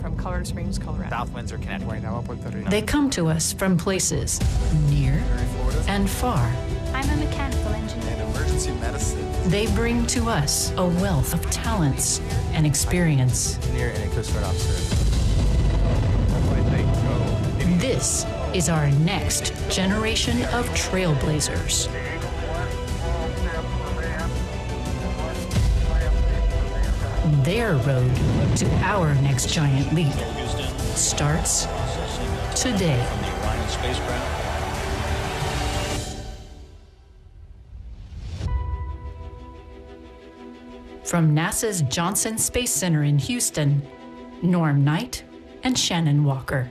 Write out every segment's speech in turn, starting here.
from Colorado Springs, Colorado. South Windsor, Connecticut. They come to us from places near and far. I'm a mechanical engineer. And emergency medicine. They bring to us a wealth of talents and experience. Engineer and a Coast Guard officer. This is our next generation of trailblazers. Their road to our next giant leap starts today. From NASA's Johnson Space Center in Houston, Norm Knight and Shannon Walker.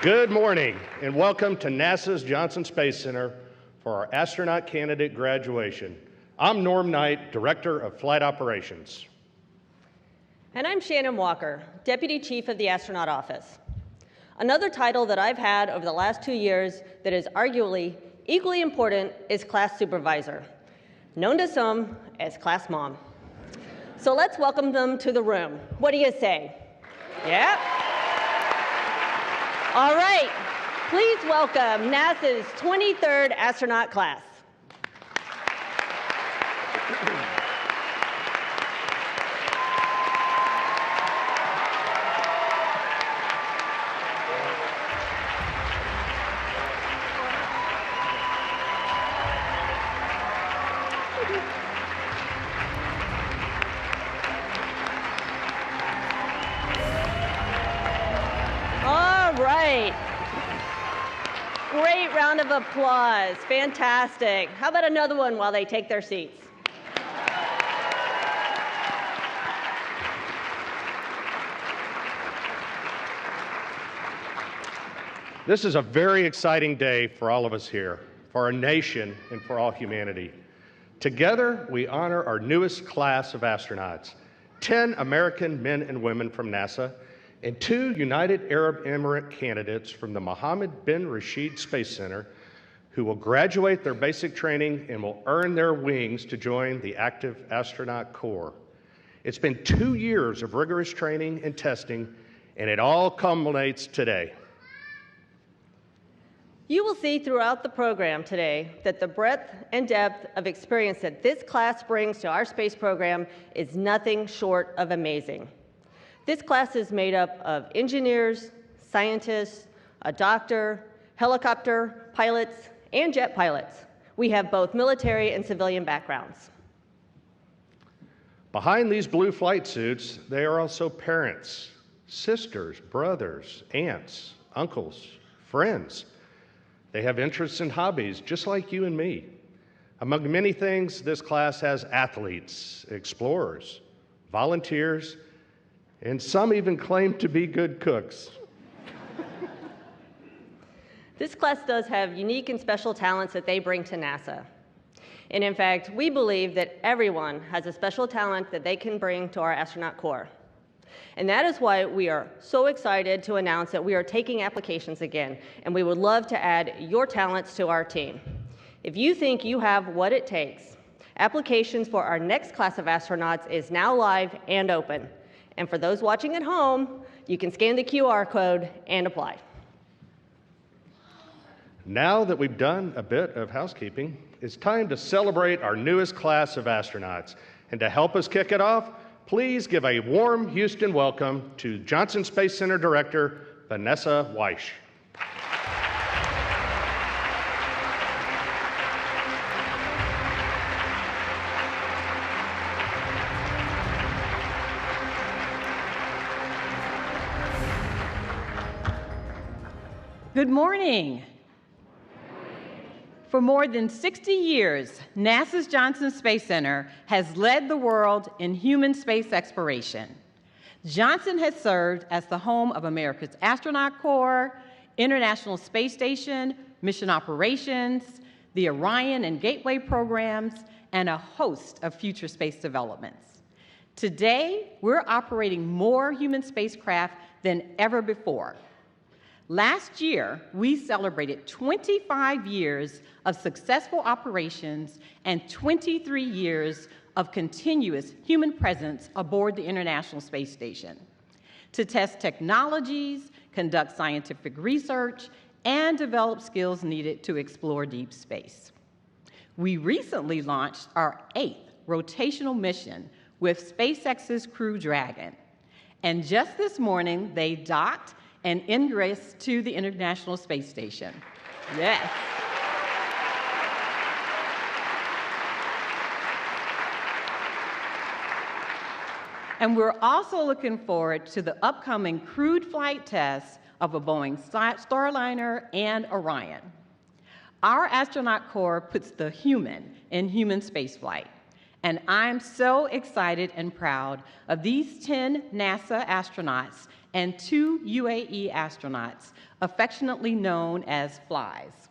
Good morning, and welcome to NASA's Johnson Space Center for our astronaut candidate graduation. I'm Norm Knight, Director of Flight Operations. And I'm Shannon Walker, Deputy Chief of the Astronaut Office. Another title that I've had over the last 2 years that is arguably equally important is Class Supervisor, known to some as Class Mom. So let's welcome them to the room. What do you say? Yeah? All right, please welcome NASA's 23rd astronaut class. Great round of applause. Fantastic. How about another one while they take their seats? This is a very exciting day for all of us here, for our nation, and for all humanity. Together, we honor our newest class of astronauts, 10 American men and women from NASA, and 2 United Arab Emirates candidates from the Mohammed bin Rashid Space Center who will graduate their basic training and will earn their wings to join the active astronaut corps. It's been 2 years of rigorous training and testing, and it all culminates today. You will see throughout the program today that the breadth and depth of experience that this class brings to our space program is nothing short of amazing. This class is made up of engineers, scientists, a doctor, helicopter pilots, and jet pilots. We have both military and civilian backgrounds. Behind these blue flight suits, they are also parents, sisters, brothers, aunts, uncles, friends. They have interests and hobbies just like you and me. Among many things, this class has athletes, explorers, volunteers, and some even claim to be good cooks. This class does have unique and special talents that they bring to NASA. And in fact, we believe that everyone has a special talent that they can bring to our astronaut corps. And that is why we are so excited to announce that we are taking applications again, and we would love to add your talents to our team. If you think you have what it takes, applications for our next class of astronauts is now live and open. And for those watching at home, you can scan the QR code and apply. Now that we've done a bit of housekeeping, it's time to celebrate our newest class of astronauts. And to help us kick it off, please give a warm Houston welcome to Johnson Space Center Director Vanessa Weish. Good morning. For more than 60 years, NASA's Johnson Space Center has led the world in human space exploration. Johnson has served as the home of America's Astronaut Corps, International Space Station, Mission Operations, the Orion and Gateway programs, and a host of future space developments. Today, we're operating more human spacecraft than ever before. Last year, we celebrated 25 years of successful operations and 23 years of continuous human presence aboard the International Space Station to test technologies, conduct scientific research, and develop skills needed to explore deep space. We recently launched our 8th rotational mission with SpaceX's Crew Dragon. And just this morning, they docked and ingressed to the International Space Station. Yes. And we're also looking forward to the upcoming crewed flight tests of a Boeing Starliner and Orion. Our astronaut corps puts the human in human spaceflight. And I'm so excited and proud of these 10 NASA astronauts and 2 UAE astronauts, affectionately known as FLIES,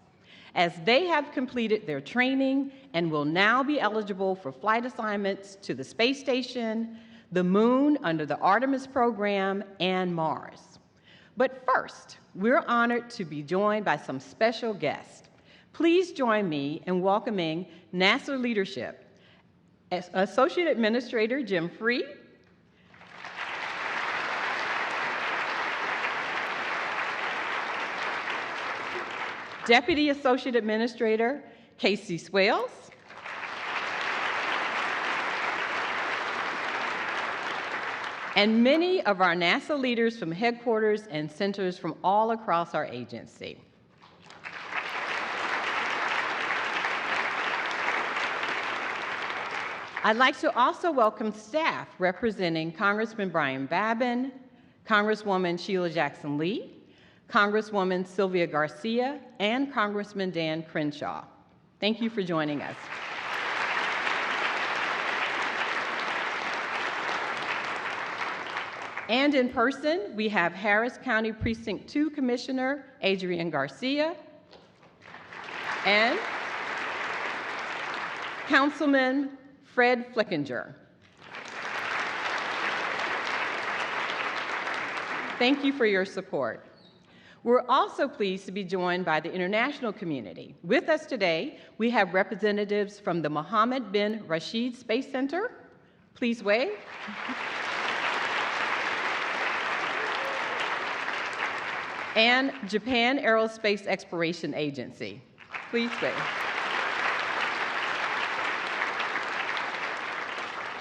as they have completed their training and will now be eligible for flight assignments to the space station, the moon under the Artemis Program, and Mars. But first, we're honored to be joined by some special guests. Please join me in welcoming NASA leadership. Associate Administrator Jim Free, Deputy Associate Administrator Casey Swales, and many of our NASA leaders from headquarters and centers from all across our agency. I'd like to also welcome staff representing Congressman Brian Babin, Congresswoman Sheila Jackson-Lee, Congresswoman Sylvia Garcia, and Congressman Dan Crenshaw. Thank you for joining us. And in person, we have Harris County Precinct 2 Commissioner Adrian Garcia and Councilman Fred Flickinger. Thank you for your support. We're also pleased to be joined by the international community. With us today, we have representatives from the Mohammed bin Rashid Space Center. Please wave. And Japan Aerospace Exploration Agency. Please wave.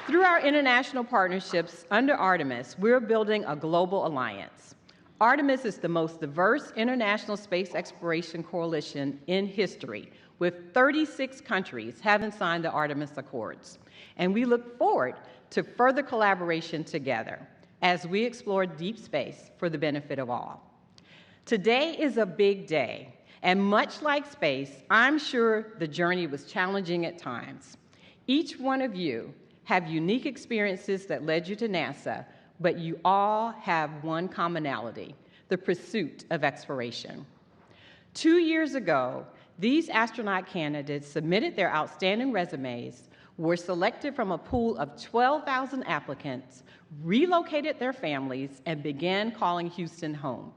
Through our international partnerships under Artemis, we're building a global alliance. Artemis is the most diverse international space exploration coalition in history, with 36 countries having signed the Artemis Accords. And we look forward to further collaboration together as we explore deep space for the benefit of all. Today is a big day, and much like space, I'm sure the journey was challenging at times. Each one of you have unique experiences that led you to NASA, but you all have one commonality: the pursuit of exploration. 2 years ago, these astronaut candidates submitted their outstanding resumes, were selected from a pool of 12,000 applicants, relocated their families, and began calling Houston home.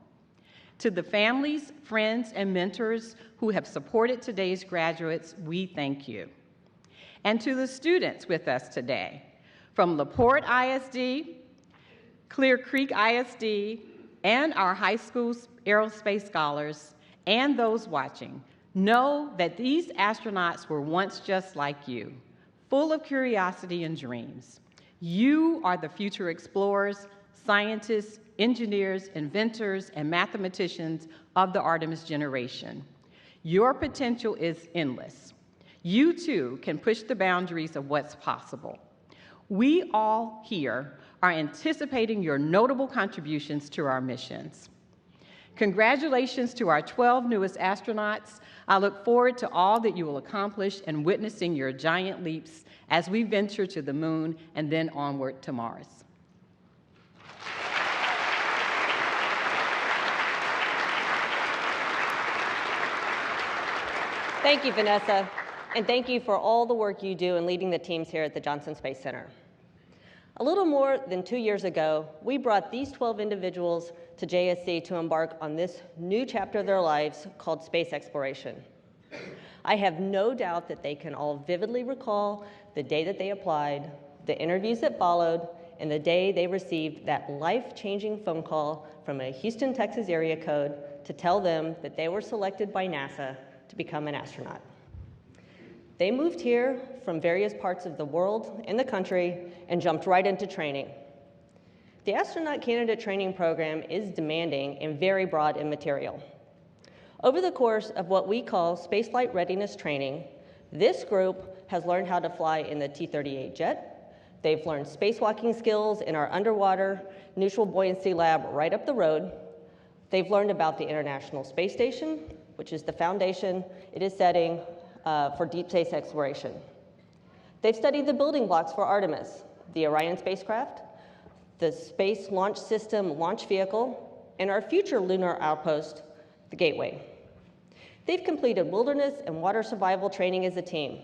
To the families, friends, and mentors who have supported today's graduates, we thank you. And to the students with us today, from LaPorte ISD, Clear Creek ISD, and our high school aerospace scholars, and those watching, know that these astronauts were once just like you, full of curiosity and dreams. You are the future explorers, scientists, engineers, inventors, and mathematicians of the Artemis generation. Your potential is endless. You too can push the boundaries of what's possible. We all here are anticipating your notable contributions to our missions. Congratulations to our 12 newest astronauts. I look forward to all that you will accomplish and witnessing your giant leaps as we venture to the moon and then onward to Mars. Thank you, Vanessa, and thank you for all the work you do in leading the teams here at the Johnson Space Center. A little more than 2 years ago, we brought these 12 individuals to JSC to embark on this new chapter of their lives called space exploration. I have no doubt that they can all vividly recall the day that they applied, the interviews that followed, and the day they received that life-changing phone call from a Houston, Texas area code to tell them that they were selected by NASA to become an astronaut. They moved here from various parts of the world and the country and jumped right into training. The astronaut candidate training program is demanding and very broad in material. Over the course of what we call spaceflight readiness training, this group has learned how to fly in the T-38 jet. They've learned spacewalking skills in our underwater neutral buoyancy lab right up the road. They've learned about the International Space Station, which is the foundation it is setting for deep space exploration. They've studied the building blocks for Artemis, the Orion spacecraft, the Space Launch System launch vehicle, and our future lunar outpost, the Gateway. They've completed wilderness and water survival training as a team.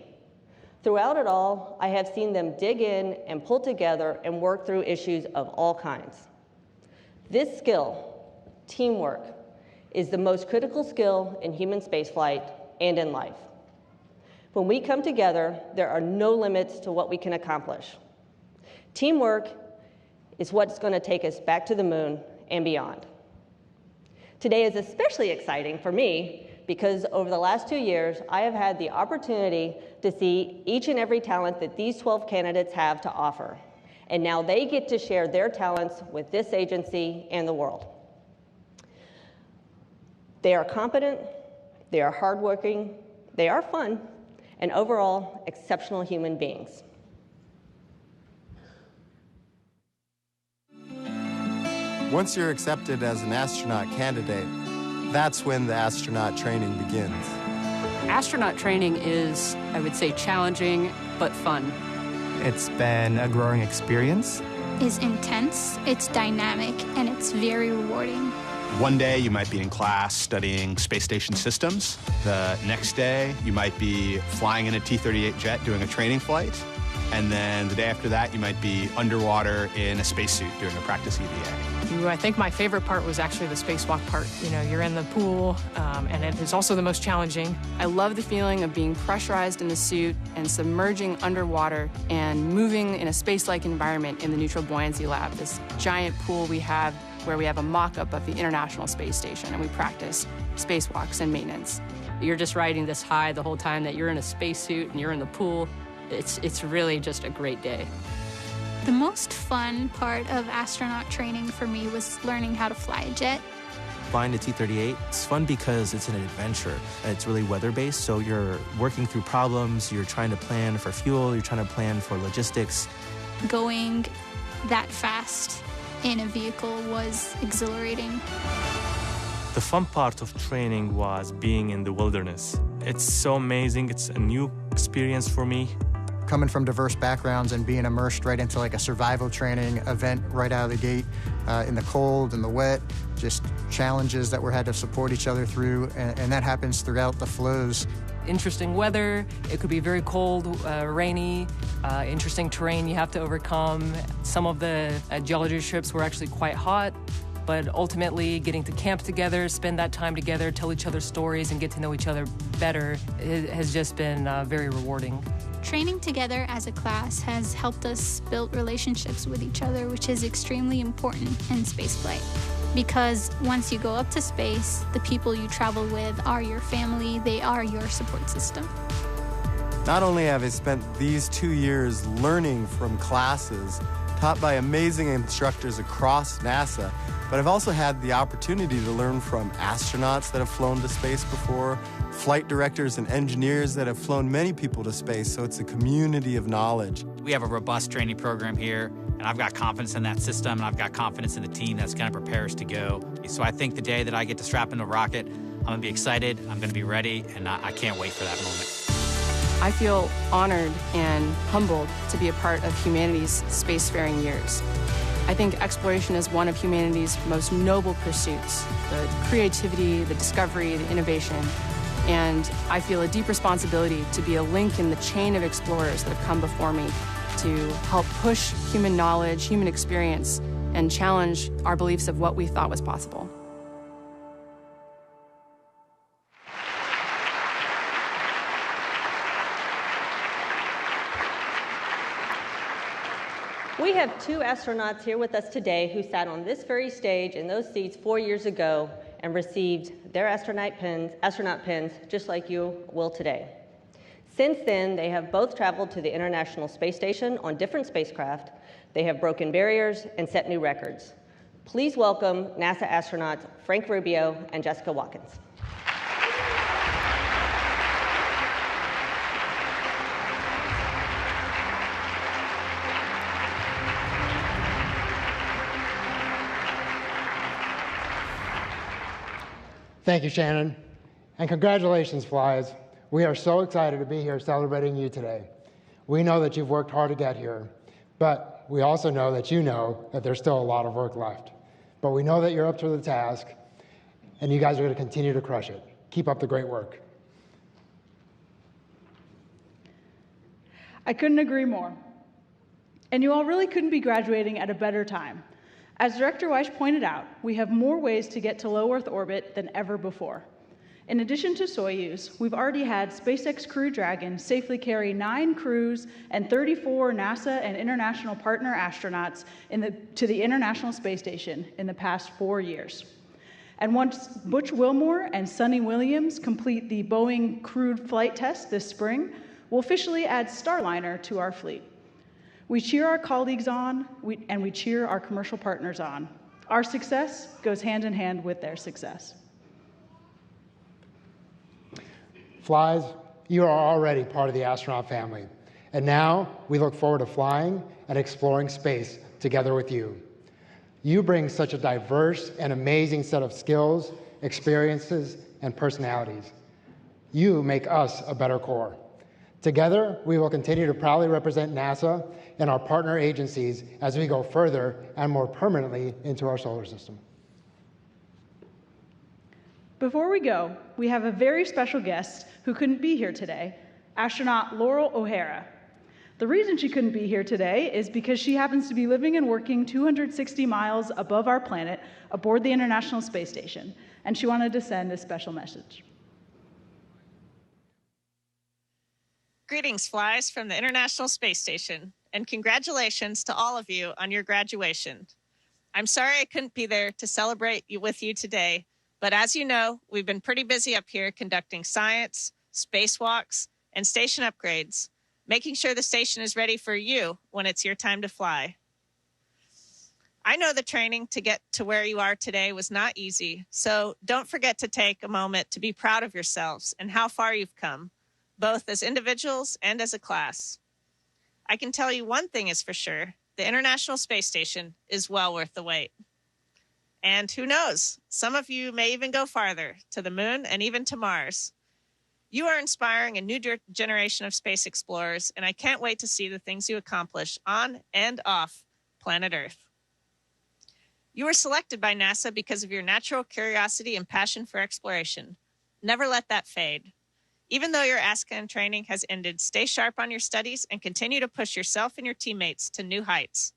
Throughout it all, I have seen them dig in and pull together and work through issues of all kinds. This skill, teamwork, is the most critical skill in human spaceflight and in life. When we come together, there are no limits to what we can accomplish. Teamwork is what's going to take us back to the moon and beyond. Today is especially exciting for me because over the last 2 years, I have had the opportunity to see each and every talent that these 12 candidates have to offer. And now they get to share their talents with this agency and the world. They are competent, they are hardworking, they are fun, and overall exceptional human beings. Once you're accepted as an astronaut candidate, that's when the astronaut training begins. Astronaut training is, I would say, challenging but fun. It's been a growing experience. Is intense, it's dynamic, and it's very rewarding. One day you might be in class studying space station systems. The next day you might be flying in a T-38 jet doing a training flight. And then the day after that you might be underwater in a spacesuit doing a practice EVA. I think my favorite part was actually the spacewalk part. You know, you're in the pool, and it is also the most challenging. I love the feeling of being pressurized in the suit and submerging underwater and moving in a space-like environment in the neutral buoyancy lab, this giant pool we have where we have a mock-up of the International Space Station, and we practice spacewalks and maintenance. You're just riding this high the whole time that you're in a spacesuit and you're in the pool. It's really just a great day. The most fun part of astronaut training for me was learning how to fly a jet. Flying the T-38, it's fun because it's an adventure. It's really weather-based, so you're working through problems, you're trying to plan for fuel, you're trying to plan for logistics. Going that fast in a vehicle was exhilarating. The fun part of training was being in the wilderness. It's so amazing. It's a new experience for me. Coming from diverse backgrounds and being immersed right into like a survival training event right out of the gate in the cold and the wet, just challenges that we had to support each other through, and that happens throughout the flows. Interesting weather, it could be very cold, rainy, interesting terrain you have to overcome. Some of the geology trips were actually quite hot, but ultimately getting to camp together, spend that time together, tell each other stories, and get to know each other better, it has just been very rewarding. Training together as a class has helped us build relationships with each other, which is extremely important in spaceflight. Because once you go up to space, the people you travel with are your family, they are your support system. Not only have I spent these 2 years learning from classes taught by amazing instructors across NASA, but I've also had the opportunity to learn from astronauts that have flown to space before, flight directors and engineers that have flown many people to space, so it's a community of knowledge. We have a robust training program here, and I've got confidence in that system, and I've got confidence in the team that's going to prepare us to go. So I think the day that I get to strap into a rocket, I'm going to be excited, I'm going to be ready, and I can't wait for that moment. I feel honored and humbled to be a part of humanity's spacefaring years. I think exploration is one of humanity's most noble pursuits, the creativity, the discovery, the innovation. And I feel a deep responsibility to be a link in the chain of explorers that have come before me, to help push human knowledge, human experience, and challenge our beliefs of what we thought was possible. We have two astronauts here with us today who sat on this very stage in those seats 4 years ago and received their astronaut pins just like you will today. Since then, they have both traveled to the International Space Station on different spacecraft. They have broken barriers and set new records. Please welcome NASA astronauts Frank Rubio and Jessica Watkins. Thank you, Shannon. And congratulations, Flies. We are so excited to be here celebrating you today. We know that you've worked hard to get here, but we also know that there's still a lot of work left. But we know that you're up to the task, and you guys are going to continue to crush it. Keep up the great work. I couldn't agree more. And you all really couldn't be graduating at a better time. As Director Weish pointed out, we have more ways to get to low Earth orbit than ever before. In addition to Soyuz, we've already had SpaceX Crew Dragon safely carry 9 crews and 34 NASA and international partner astronauts to the International Space Station in the past 4 years. And once Butch Wilmore and Sunny Williams complete the Boeing crewed flight test this spring, we'll officially add Starliner to our fleet. We cheer our colleagues on, and we cheer our commercial partners on. Our success goes hand in hand with their success. Flies, you are already part of the astronaut family, and now we look forward to flying and exploring space together with you. You bring such a diverse and amazing set of skills, experiences, and personalities. You make us a better Corps. Together, we will continue to proudly represent NASA and our partner agencies as we go further and more permanently into our solar system. Before we go, we have a very special guest who couldn't be here today, astronaut Laurel O'Hara. The reason she couldn't be here today is because she happens to be living and working 260 miles above our planet aboard the International Space Station, and she wanted to send a special message. Greetings, Flies, from the International Space Station, and congratulations to all of you on your graduation. I'm sorry I couldn't be there to celebrate with you today, but as you know, we've been pretty busy up here conducting science, spacewalks, and station upgrades, making sure the station is ready for you when it's your time to fly. I know the training to get to where you are today was not easy, so don't forget to take a moment to be proud of yourselves and how far you've come, both as individuals and as a class. I can tell you one thing is for sure, the International Space Station is well worth the wait. And who knows, some of you may even go farther, to the moon and even to Mars. You are inspiring a new generation of space explorers, and I can't wait to see the things you accomplish on and off planet Earth. You were selected by NASA because of your natural curiosity and passion for exploration. Never let that fade. Even though your ASCAN training has ended, stay sharp on your studies and continue to push yourself and your teammates to new heights.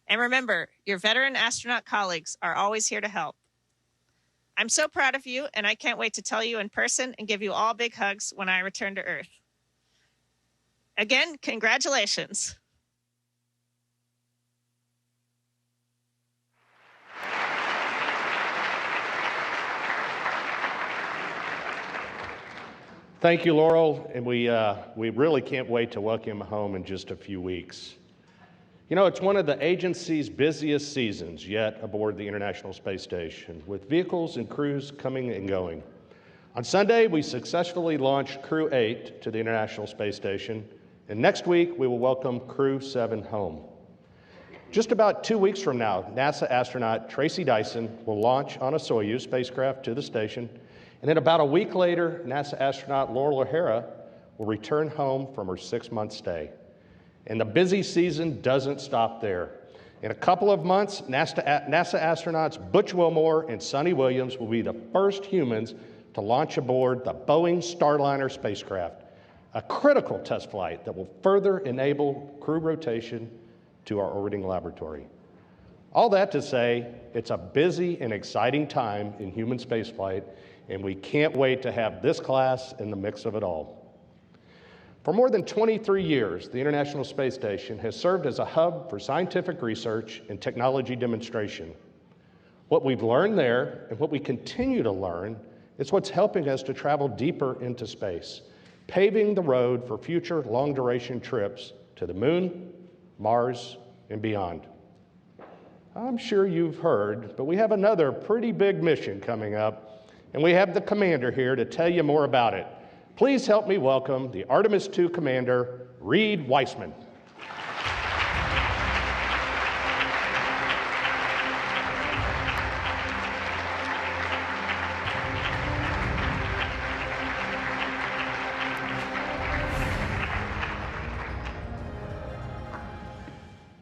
And remember, your veteran astronaut colleagues are always here to help. I'm so proud of you, and I can't wait to tell you in person and give you all big hugs when I return to Earth. Again, congratulations. Thank you, Laurel, and we really can't wait to welcome you home in just a few weeks. You know, it's one of the agency's busiest seasons yet aboard the International Space Station, with vehicles and crews coming and going. On Sunday, we successfully launched Crew 8 to the International Space Station, and next week we will welcome Crew 7 home. Just about 2 weeks from now, NASA astronaut Tracy Dyson will launch on a Soyuz spacecraft to the station, and then about a week later, NASA astronaut Laurel O'Hara will return home from her 6-month stay. And the busy season doesn't stop there. In a couple of months, NASA astronauts Butch Wilmore and Sunny Williams will be the first humans to launch aboard the Boeing Starliner spacecraft. a critical test flight that will further enable crew rotation to our orbiting laboratory. All that to say, it's a busy and exciting time in human spaceflight, and we can't wait to have this class in the mix of it all. For more than 23 years, the International Space Station has served as a hub for scientific research and technology demonstration. What we've learned there and what we continue to learn is what's helping us to travel deeper into space, paving the road for future long-duration trips to the Moon, Mars, and beyond. I'm sure you've heard, but we have another pretty big mission coming up, and we have the commander here to tell you more about it. Please help me welcome the Artemis II commander, Reed Weissman.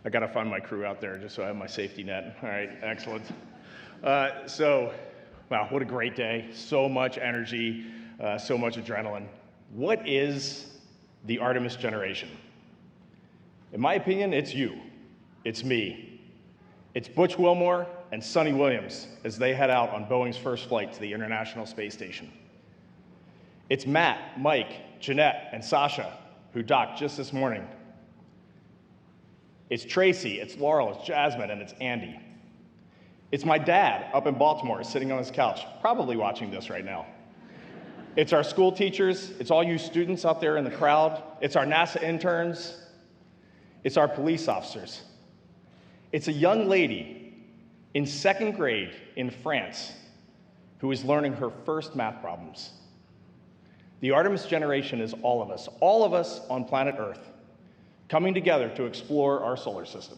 I gotta find my crew out there just so I have my safety net. All right, excellent. Wow, what a great day. So much energy, so much adrenaline. What is the Artemis generation? In my opinion, it's you. It's me. It's Butch Wilmore and Sonny Williams as they head out on Boeing's first flight to the International Space Station. It's Matt, Mike, Jeanette, and Sasha, who docked just this morning. It's Tracy, it's Laurel, it's Jasmine, and it's Andy. It's my dad up in Baltimore sitting on his couch, probably watching this right now. It's our school teachers, it's all you students out there in the crowd, it's our NASA interns, it's our police officers. It's a young lady in 2nd grade in France who is learning her first math problems. The Artemis generation is all of us on planet Earth, coming together to explore our solar system.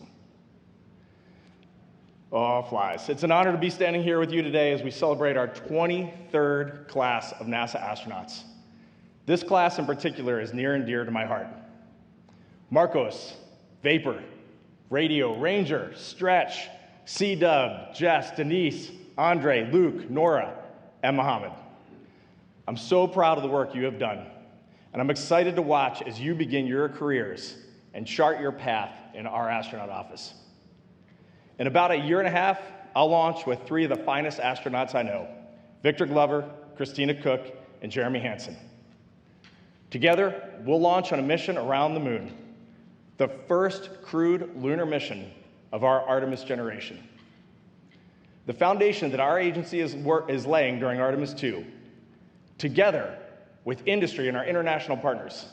Oh, flies. It's an honor to be standing here with you today as we celebrate our 23rd class of NASA astronauts. This class in particular is near and dear to my heart. Marcos, Vapor, Radio, Ranger, Stretch, C-Dub, Jess, Denise, Andre, Luke, Nora, and Mohammed. I'm so proud of the work you have done, and I'm excited to watch as you begin your careers and chart your path in our astronaut office. In about a year and a half, I'll launch with 3 of the finest astronauts I know, Victor Glover, Christina Cook, and Jeremy Hansen. Together, we'll launch on a mission around the Moon, the first crewed lunar mission of our Artemis generation. The foundation that our agency is laying during Artemis II, together with industry and our international partners,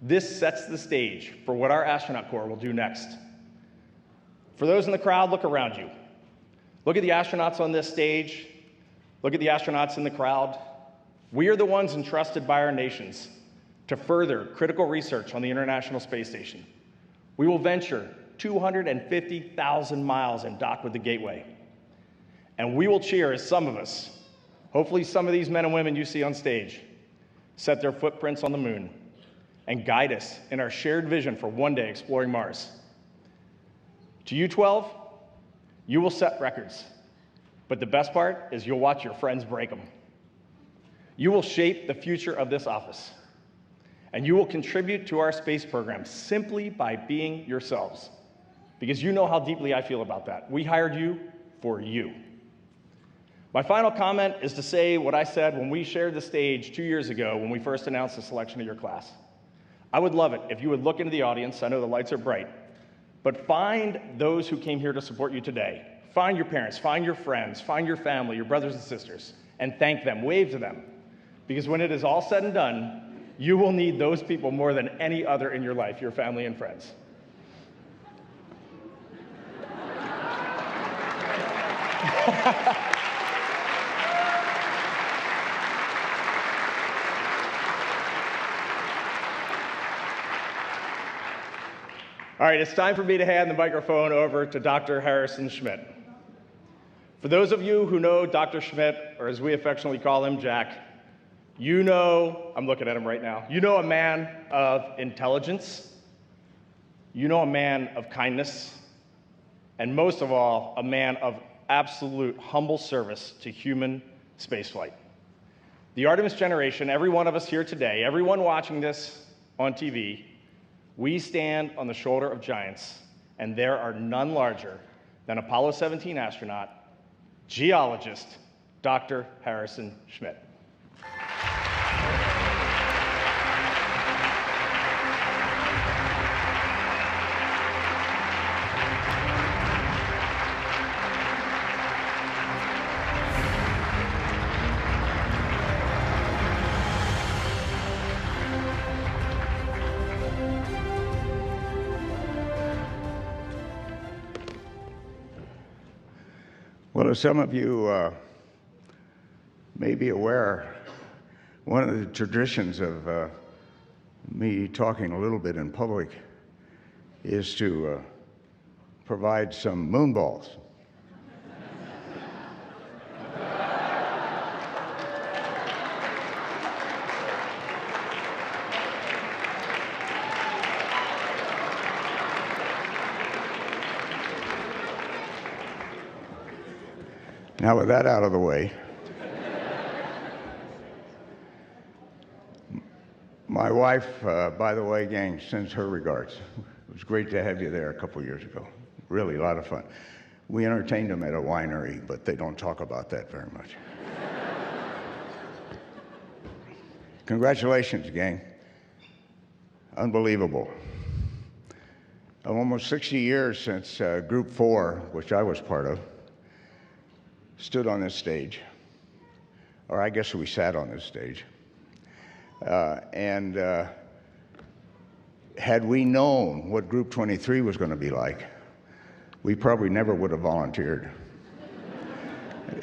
this sets the stage for what our astronaut corps will do next. For those in the crowd, look around you. Look at the astronauts on this stage. Look at the astronauts in the crowd. We are the ones entrusted by our nations to further critical research on the International Space Station. We will venture 250,000 miles and dock with the Gateway. And we will cheer as some of us, hopefully some of these men and women you see on stage, set their footprints on the Moon and guide us in our shared vision for one day exploring Mars. To you 12, you will set records, but the best part is you'll watch your friends break them. You will shape the future of this office, and you will contribute to our space program simply by being yourselves, because you know how deeply I feel about that. We hired you for you. My final comment is to say what I said when we shared the stage 2 years ago when we first announced the selection of your class. I would love it if you would look into the audience. I know the lights are bright, but find those who came here to support you today. Find your parents, find your friends, find your family, your brothers and sisters, and thank them, wave to them. Because when it is all said and done, you will need those people more than any other in your life, your family and friends. All right, it's time for me to hand the microphone over to Dr. Harrison Schmidt. For those of you who know Dr. Schmidt, or as we affectionately call him, Jack, you know, I'm looking at him right now, you know a man of intelligence, you know a man of kindness, and most of all, a man of absolute humble service to human spaceflight. The Artemis generation, every one of us here today, everyone watching this, on TV, we stand on the shoulder of giants, and there are none larger than Apollo 17 astronaut, geologist, Dr. Harrison Schmitt. Well, as some of you may be aware, one of the traditions of me talking a little bit in public is to provide some moon balls. Now, with that out of the way, my wife, by the way, gang, sends her regards. It was great to have you there a couple years ago. Really a lot of fun. We entertained them at a winery, but they don't talk about that very much. Congratulations, gang. Unbelievable. Almost 60 years since Group 4, which I was part of, stood on this stage, or I guess we sat on this stage, and had we known what Group 23 was going to be like, we probably never would have volunteered.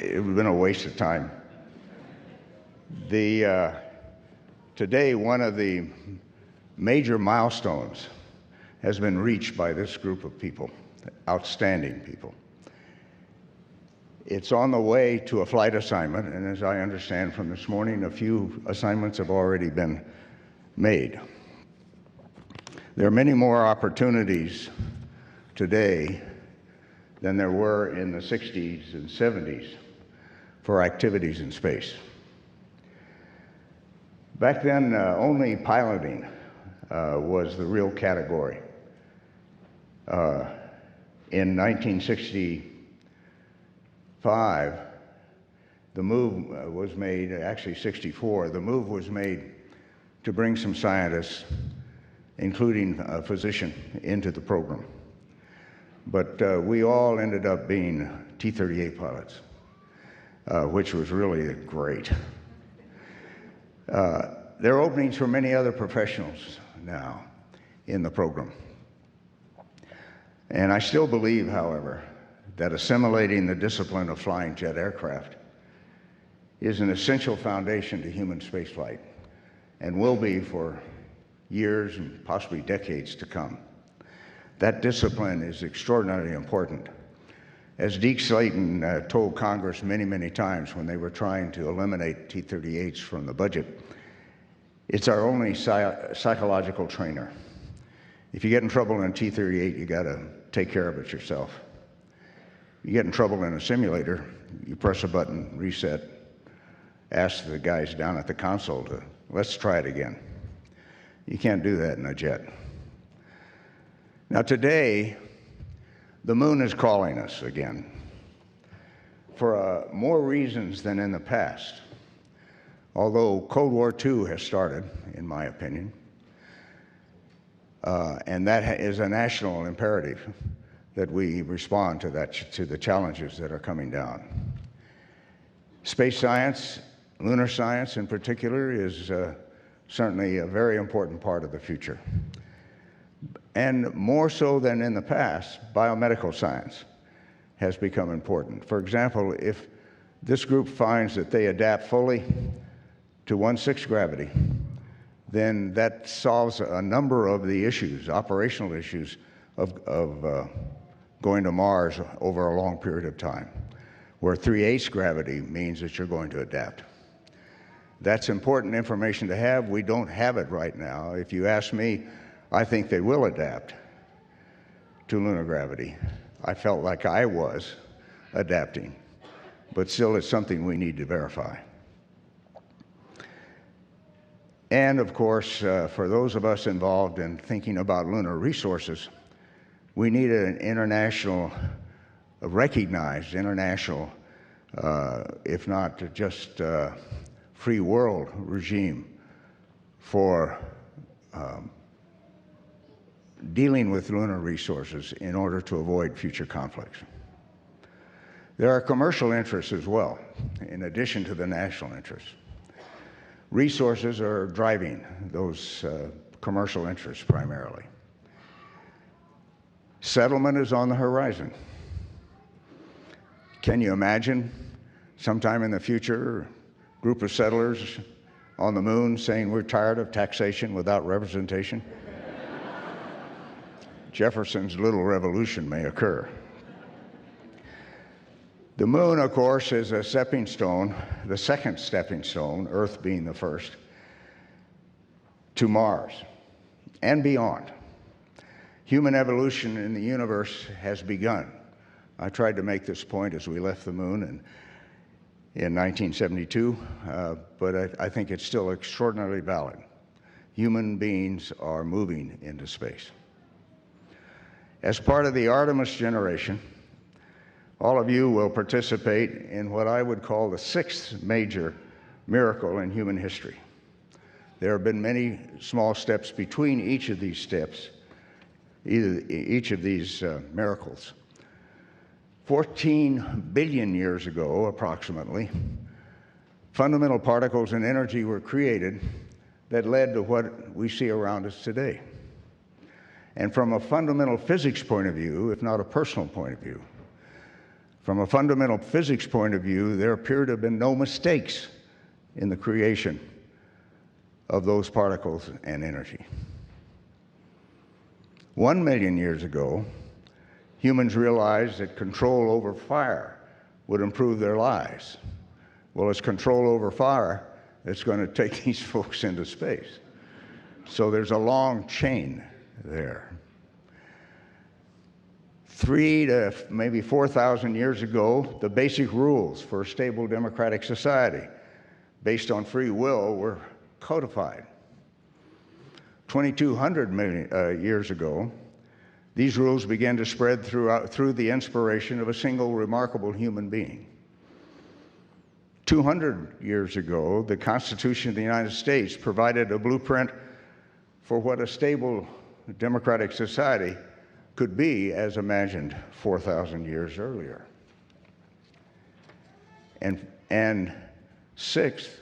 It would have been a waste of time. Today, one of the major milestones has been reached by this group of people, outstanding people. It's on the way to a flight assignment, and as I understand from this morning, a few assignments have already been made. There are many more opportunities today than there were in the 60s and 70s for activities in space. Back then, only piloting was the real category. In 1965, the move was made, actually 64, the move was made to bring some scientists, including a physician, into the program. But we all ended up being T-38 pilots, which was really great. There are openings for many other professionals now in the program. And I still believe, however, that assimilating the discipline of flying jet aircraft is an essential foundation to human spaceflight and will be for years and possibly decades to come. That discipline is extraordinarily important. As Deke Slayton told Congress many, many times when they were trying to eliminate T-38s from the budget, it's our only psychological trainer. If you get in trouble in a T-38, you got to take care of it yourself. You get in trouble in a simulator, you press a button, reset, ask the guys down at the console to, let's try it again. You can't do that in a jet. Now today, the moon is calling us again for more reasons than in the past. Although Cold War II has started, in my opinion, and that is a national imperative that we respond to the challenges that are coming down. Space science, lunar science in particular, is certainly a very important part of the future. And more so than in the past, biomedical science has become important. For example, if this group finds that they adapt fully to 1/6 gravity, then that solves a number of the issues, operational issues of going to Mars over a long period of time, where 3/8 gravity means that you're going to adapt. That's important information to have. We don't have it right now. If you ask me, I think they will adapt to lunar gravity. I felt like I was adapting, but still it's something we need to verify. And of course, for those of us involved in thinking about lunar resources, we need an international, a recognized international, if not just free world regime for dealing with lunar resources in order to avoid future conflicts. There are commercial interests as well, in addition to the national interests. Resources are driving those commercial interests primarily. Settlement is on the horizon. Can you imagine sometime in the future a group of settlers on the moon saying we're tired of taxation without representation? Jefferson's little revolution may occur. The moon, of course, is a stepping stone, the second stepping stone, Earth being the first, to Mars and beyond. Human evolution in the universe has begun. I tried to make this point as we left the moon in 1972, but I think it's still extraordinarily valid. Human beings are moving into space. As part of the Artemis generation, all of you will participate in what I would call the sixth major miracle in human history. There have been many small steps between each of these steps, each of these miracles. 14 billion years ago, approximately, fundamental particles and energy were created that led to what we see around us today. And from a fundamental physics point of view, if not a personal point of view, from a fundamental physics point of view, there appear to have been no mistakes in the creation of those particles and energy. 1 million years ago, humans realized that control over fire would improve their lives. Well, it's control over fire that's going to take these folks into space. So there's a long chain there. 3,000 to maybe 4,000 years ago, the basic rules for a stable democratic society based on free will were codified. 2,200 years ago, these rules began to spread through the inspiration of a single remarkable human being. 200 years ago, the Constitution of the United States provided a blueprint for what a stable democratic society could be as imagined 4,000 years earlier. And sixth,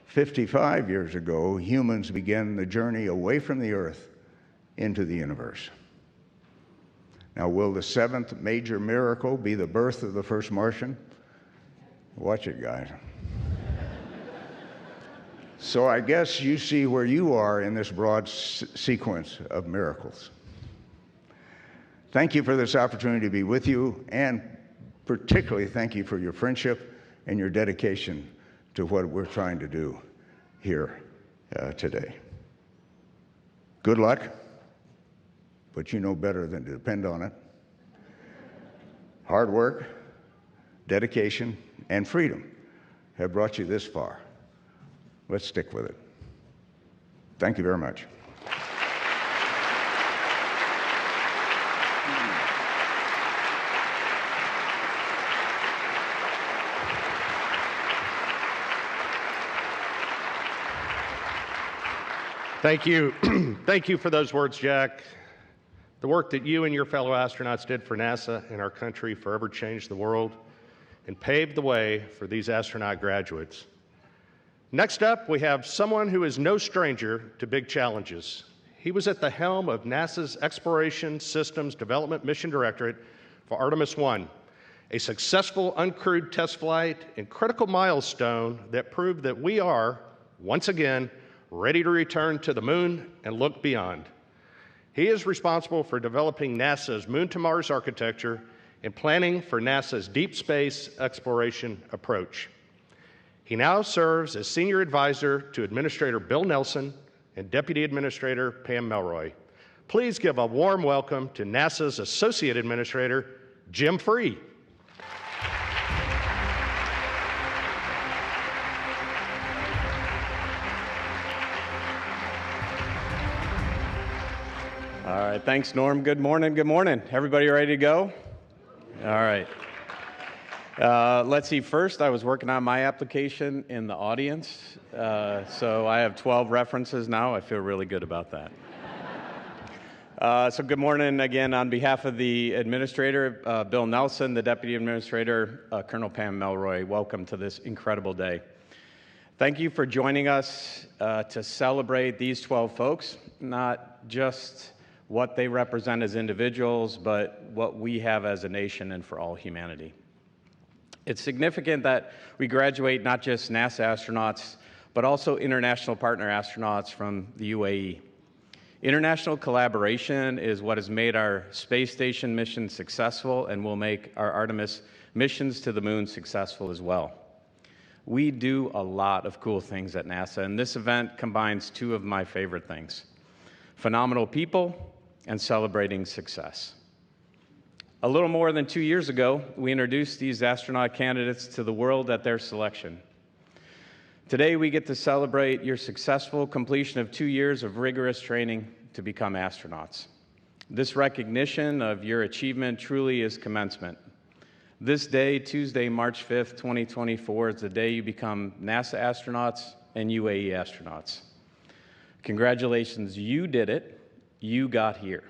55 years ago, humans began the journey away from the Earth into the universe. Now, will the seventh major miracle be the birth of the first Martian? Watch it, guys. So I guess you see where you are in this broad sequence of miracles. Thank you for this opportunity to be with you, and particularly thank you for your friendship and your dedication to what we're trying to do here today. Good luck, but you know better than to depend on it. Hard work, dedication, and freedom have brought you this far. Let's stick with it. Thank you very much. Thank you. Thank you for those words, Jack. The work that you and your fellow astronauts did for NASA and our country forever changed the world and paved the way for these astronaut graduates. Next up, we have someone who is no stranger to big challenges. He was at the helm of NASA's Exploration Systems Development Mission Directorate for Artemis I, a successful uncrewed test flight and critical milestone that proved that we are, once again, ready to return to the moon and look beyond. He is responsible for developing NASA's Moon to Mars architecture and planning for NASA's deep space exploration approach. He now serves as Senior Advisor to Administrator Bill Nelson and Deputy Administrator Pam Melroy. Please give a warm welcome to NASA's Associate Administrator, Jim Free. All right, thanks, Norm. Good morning, good morning. Everybody ready to go? All right. Let's see, first I was working on my application in the audience, so I have 12 references now. I feel really good about that. So good morning again on behalf of the administrator, Bill Nelson, the deputy administrator, Colonel Pam Melroy. Welcome to this incredible day. Thank you for joining us to celebrate these 12 folks, not just what they represent as individuals, but what we have as a nation and for all humanity. It's significant that we graduate not just NASA astronauts, but also international partner astronauts from the UAE. International collaboration is what has made our space station mission successful and will make our Artemis missions to the moon successful as well. We do a lot of cool things at NASA, and this event combines two of my favorite things: phenomenal people and celebrating success. A little more than 2 years ago, we introduced these astronaut candidates to the world at their selection. Today, we get to celebrate your successful completion of 2 years of rigorous training to become astronauts. This recognition of your achievement truly is commencement. This day, Tuesday, March 5th, 2024, is the day you become NASA astronauts and UAE astronauts. Congratulations, you did it. You got here.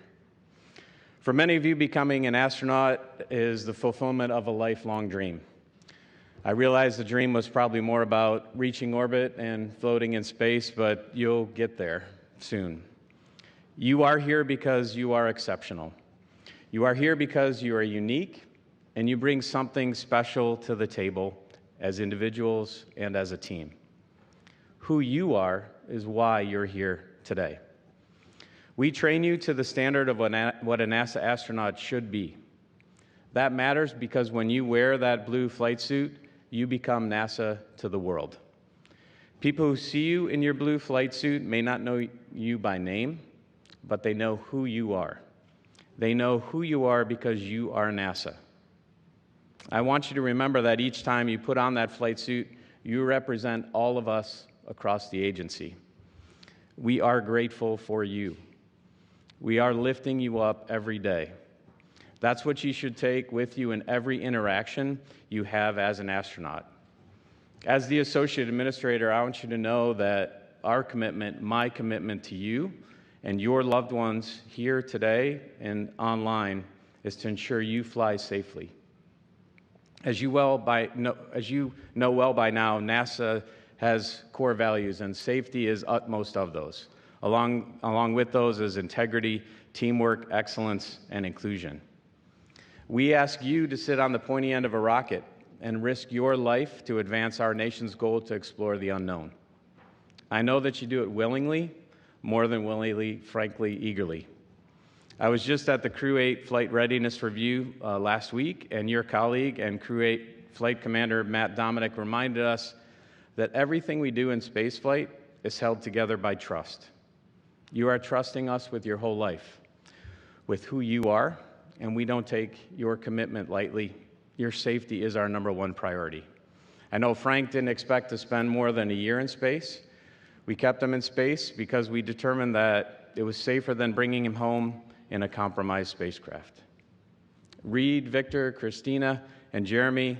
For many of you, becoming an astronaut is the fulfillment of a lifelong dream. I realize the dream was probably more about reaching orbit and floating in space, but you'll get there soon. You are here because you are exceptional. You are here because you are unique, and you bring something special to the table as individuals and as a team. Who you are is why you're here today. We train you to the standard of what a NASA astronaut should be. That matters because when you wear that blue flight suit, you become NASA to the world. People who see you in your blue flight suit may not know you by name, but they know who you are. They know who you are because you are NASA. I want you to remember that each time you put on that flight suit, you represent all of us across the agency. We are grateful for you. We are lifting you up every day. That's what you should take with you in every interaction you have as an astronaut. As the associate administrator, I want you to know that our commitment, my commitment to you and your loved ones here today and online, is to ensure you fly safely. As you know well by now, NASA has core values, and safety is utmost of those. Along with those is integrity, teamwork, excellence, and inclusion. We ask you to sit on the pointy end of a rocket and risk your life to advance our nation's goal to explore the unknown. I know that you do it willingly, more than willingly, frankly, eagerly. I was just at the Crew 8 Flight Readiness Review last week, and your colleague and Crew 8 Flight Commander Matt Dominic reminded us that everything we do in spaceflight is held together by trust. You are trusting us with your whole life, with who you are, and we don't take your commitment lightly. Your safety is our #1 priority. I know Frank didn't expect to spend more than a year in space. We kept him in space because we determined that it was safer than bringing him home in a compromised spacecraft. Reed, Victor, Christina, and Jeremy,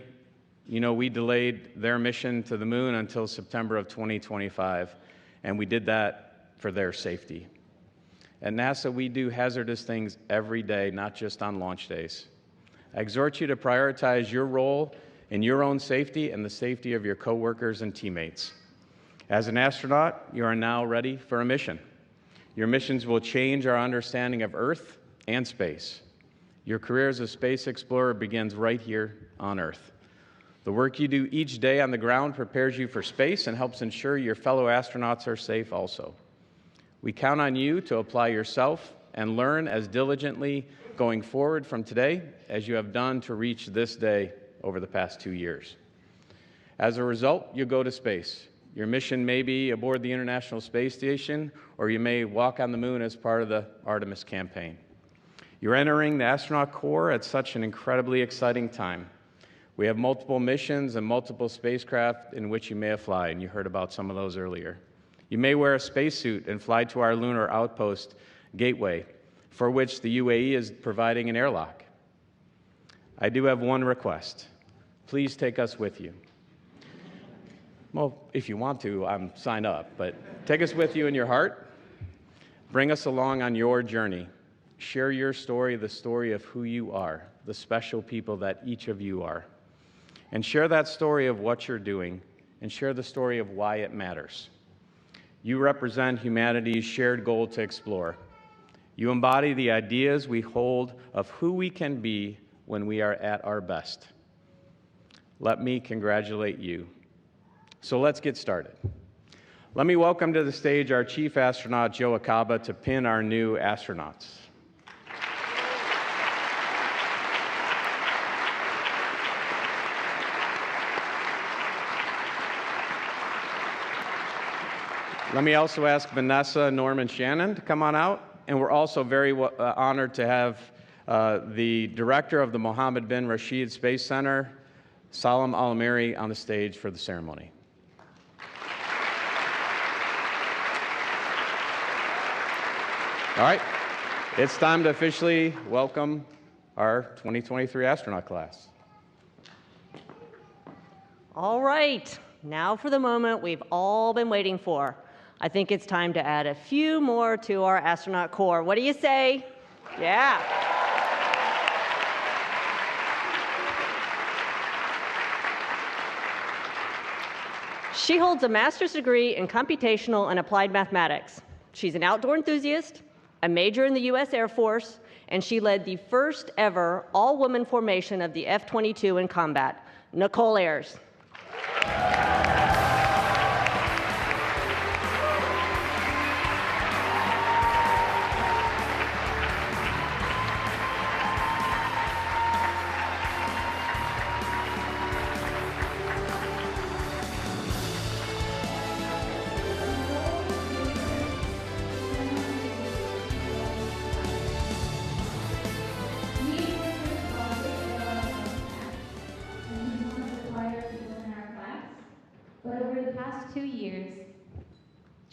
we delayed their mission to the moon until September of 2025, and we did that for their safety. At NASA, we do hazardous things every day, not just on launch days. I exhort you to prioritize your role in your own safety and the safety of your coworkers and teammates. As an astronaut, you are now ready for a mission. Your missions will change our understanding of Earth and space. Your career as a space explorer begins right here on Earth. The work you do each day on the ground prepares you for space and helps ensure your fellow astronauts are safe also. We count on you to apply yourself and learn as diligently going forward from today as you have done to reach this day over the past 2 years. As a result, you go to space. Your mission may be aboard the International Space Station, or you may walk on the moon as part of the Artemis campaign. You're entering the astronaut corps at such an incredibly exciting time. We have multiple missions and multiple spacecraft in which you may fly, and you heard about some of those earlier. You may wear a spacesuit and fly to our lunar outpost, Gateway, for which the UAE is providing an airlock. I do have one request. Please take us with you. Well, if you want to, sign up, but take us with you in your heart. Bring us along on your journey. Share your story, the story of who you are, the special people that each of you are. And share that story of what you're doing, and share the story of why it matters. You represent humanity's shared goal to explore. You embody the ideas we hold of who we can be when we are at our best. Let me congratulate you. So let's get started. Let me welcome to the stage our Chief Astronaut, Joe Acaba, to pin our new astronauts. Let me also ask Vanessa, Norm, and Shannon to come on out. And we're also very honored to have the director of the Mohammed bin Rashid Space Center, Salam Al-Amiri, on the stage for the ceremony. All right, it's time to officially welcome our 2023 astronaut class. All right, now for the moment we've all been waiting for. I think it's time to add a few more to our astronaut corps. What do you say? Yeah. She holds a master's degree in computational and applied mathematics. She's an outdoor enthusiast, a major in the U.S. Air Force, and she led the first ever all-woman formation of the F-22 in combat. Nicole Ayers.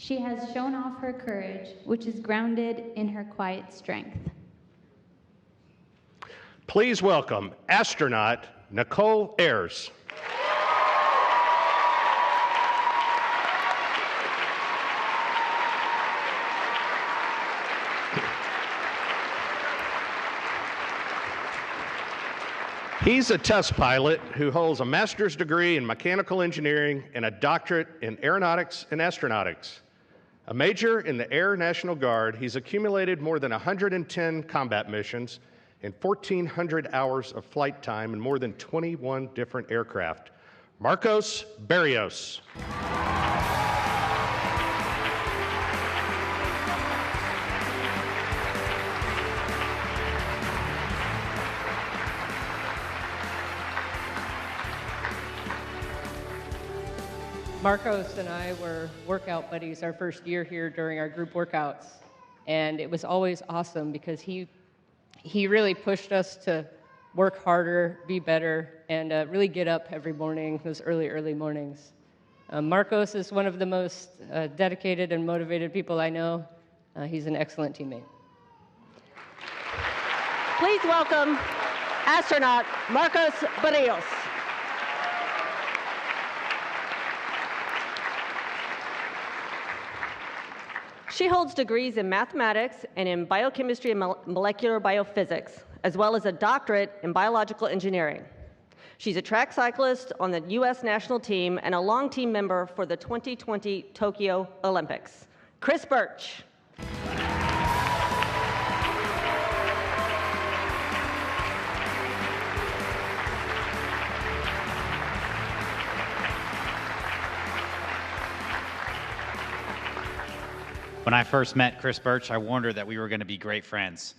She has shown off her courage, which is grounded in her quiet strength. Please welcome astronaut Nicole Ayers. He's a test pilot who holds a master's degree in mechanical engineering and a doctorate in aeronautics and astronautics. A major in the Air National Guard, he's accumulated more than 110 combat missions and 1,400 hours of flight time in more than 21 different aircraft. Marcos Barrios. Marcos and I were workout buddies our first year here during our group workouts, and it was always awesome because he really pushed us to work harder, be better, and really get up every morning, those early mornings. Marcos is one of the most dedicated and motivated people I know. He's an excellent teammate. Please welcome astronaut Marcos Barrios. She holds degrees in mathematics and in biochemistry and molecular biophysics, as well as a doctorate in biological engineering. She's a track cyclist on the U.S. national team and a long team member for the 2020 Tokyo Olympics. Chris Birch. When I first met Chris Birch, I wondered that we were going to be great friends.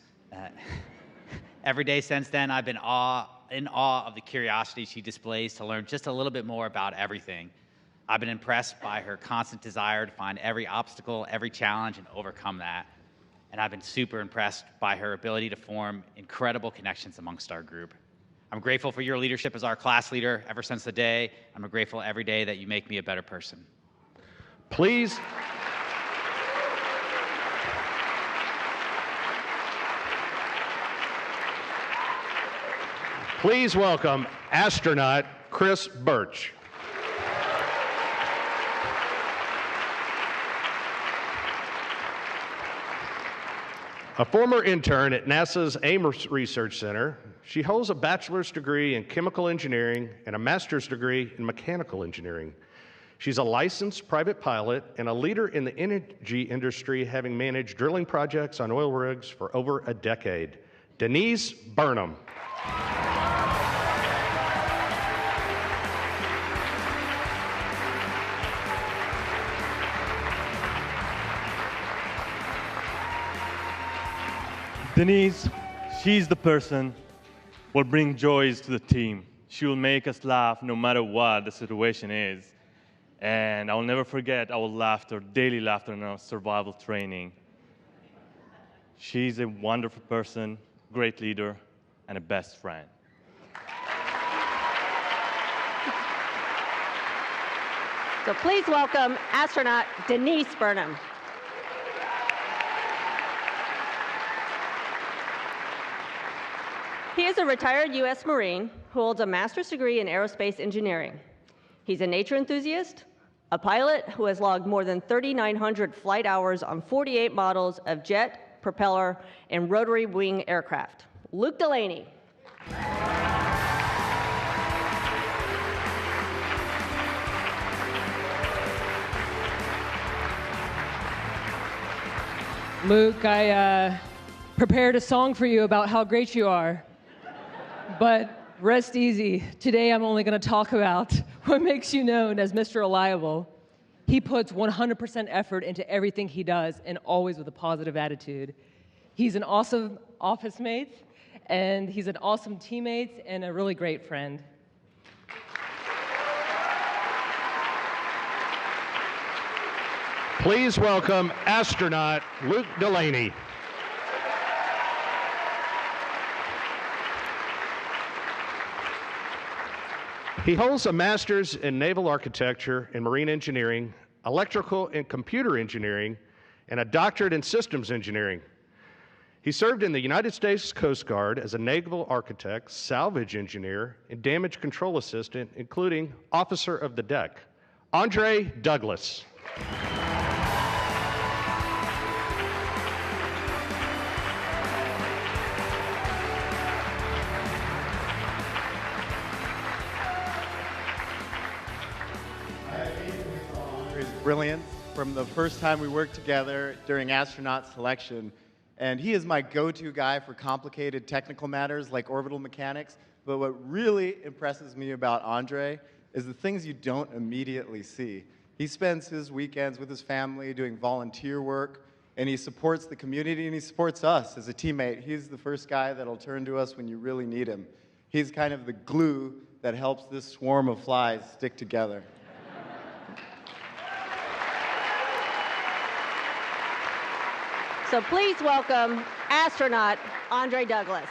Every day since then, I've been in awe of the curiosity she displays to learn just a little bit more about everything. I've been impressed by her constant desire to find every obstacle, every challenge, and overcome that. And I've been super impressed by her ability to form incredible connections amongst our group. I'm grateful for your leadership as our class leader ever since the day. I'm grateful every day that you make me a better person. Please welcome astronaut Chris Birch. A former intern at NASA's Ames Research Center, she holds a bachelor's degree in chemical engineering and a master's degree in mechanical engineering. She's a licensed private pilot and a leader in the energy industry, having managed drilling projects on oil rigs for over a decade. Denise Burnham. Denise, she's the person who will bring joys to the team. She will make us laugh no matter what the situation is. And I'll never forget our laughter, daily laughter in our survival training. She's a wonderful person, great leader, and a best friend. So please welcome astronaut Denise Burnham. He is a retired U.S. Marine who holds a master's degree in aerospace engineering. He's a nature enthusiast, a pilot who has logged more than 3,900 flight hours on 48 models of jet, propeller, and rotary wing aircraft. Luke Delaney. Luke, I prepared a song for you about how great you are. But rest easy. Today I'm only going to talk about what makes you known as Mr. Reliable. He puts 100% effort into everything he does, and always with a positive attitude. He's an awesome office mate, and he's an awesome teammate, and a really great friend. Please welcome astronaut Luke Delaney. He holds a master's in naval architecture and marine engineering, electrical and computer engineering, and a doctorate in systems engineering. He served in the United States Coast Guard as a naval architect, salvage engineer, and damage control assistant, including officer of the deck. Andre Douglas. Brilliant from the first time we worked together during astronaut selection. And he is my go-to guy for complicated technical matters like orbital mechanics. But what really impresses me about Andre is the things you don't immediately see. He spends his weekends with his family doing volunteer work, and he supports the community, and he supports us as a teammate. He's the first guy that'll turn to us when you really need him. He's kind of the glue that helps this swarm of flies stick together. So please welcome astronaut Andre Douglas.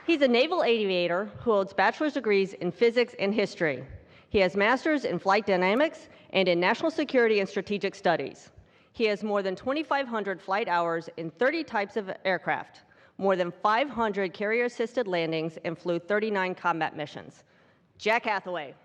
He's a naval aviator who holds bachelor's degrees in physics and history. He has master's in flight dynamics and in national security and strategic studies. He has more than 2,500 flight hours in 30 types of aircraft, more than 500 carrier-assisted landings, and flew 39 combat missions. Jack Hathaway.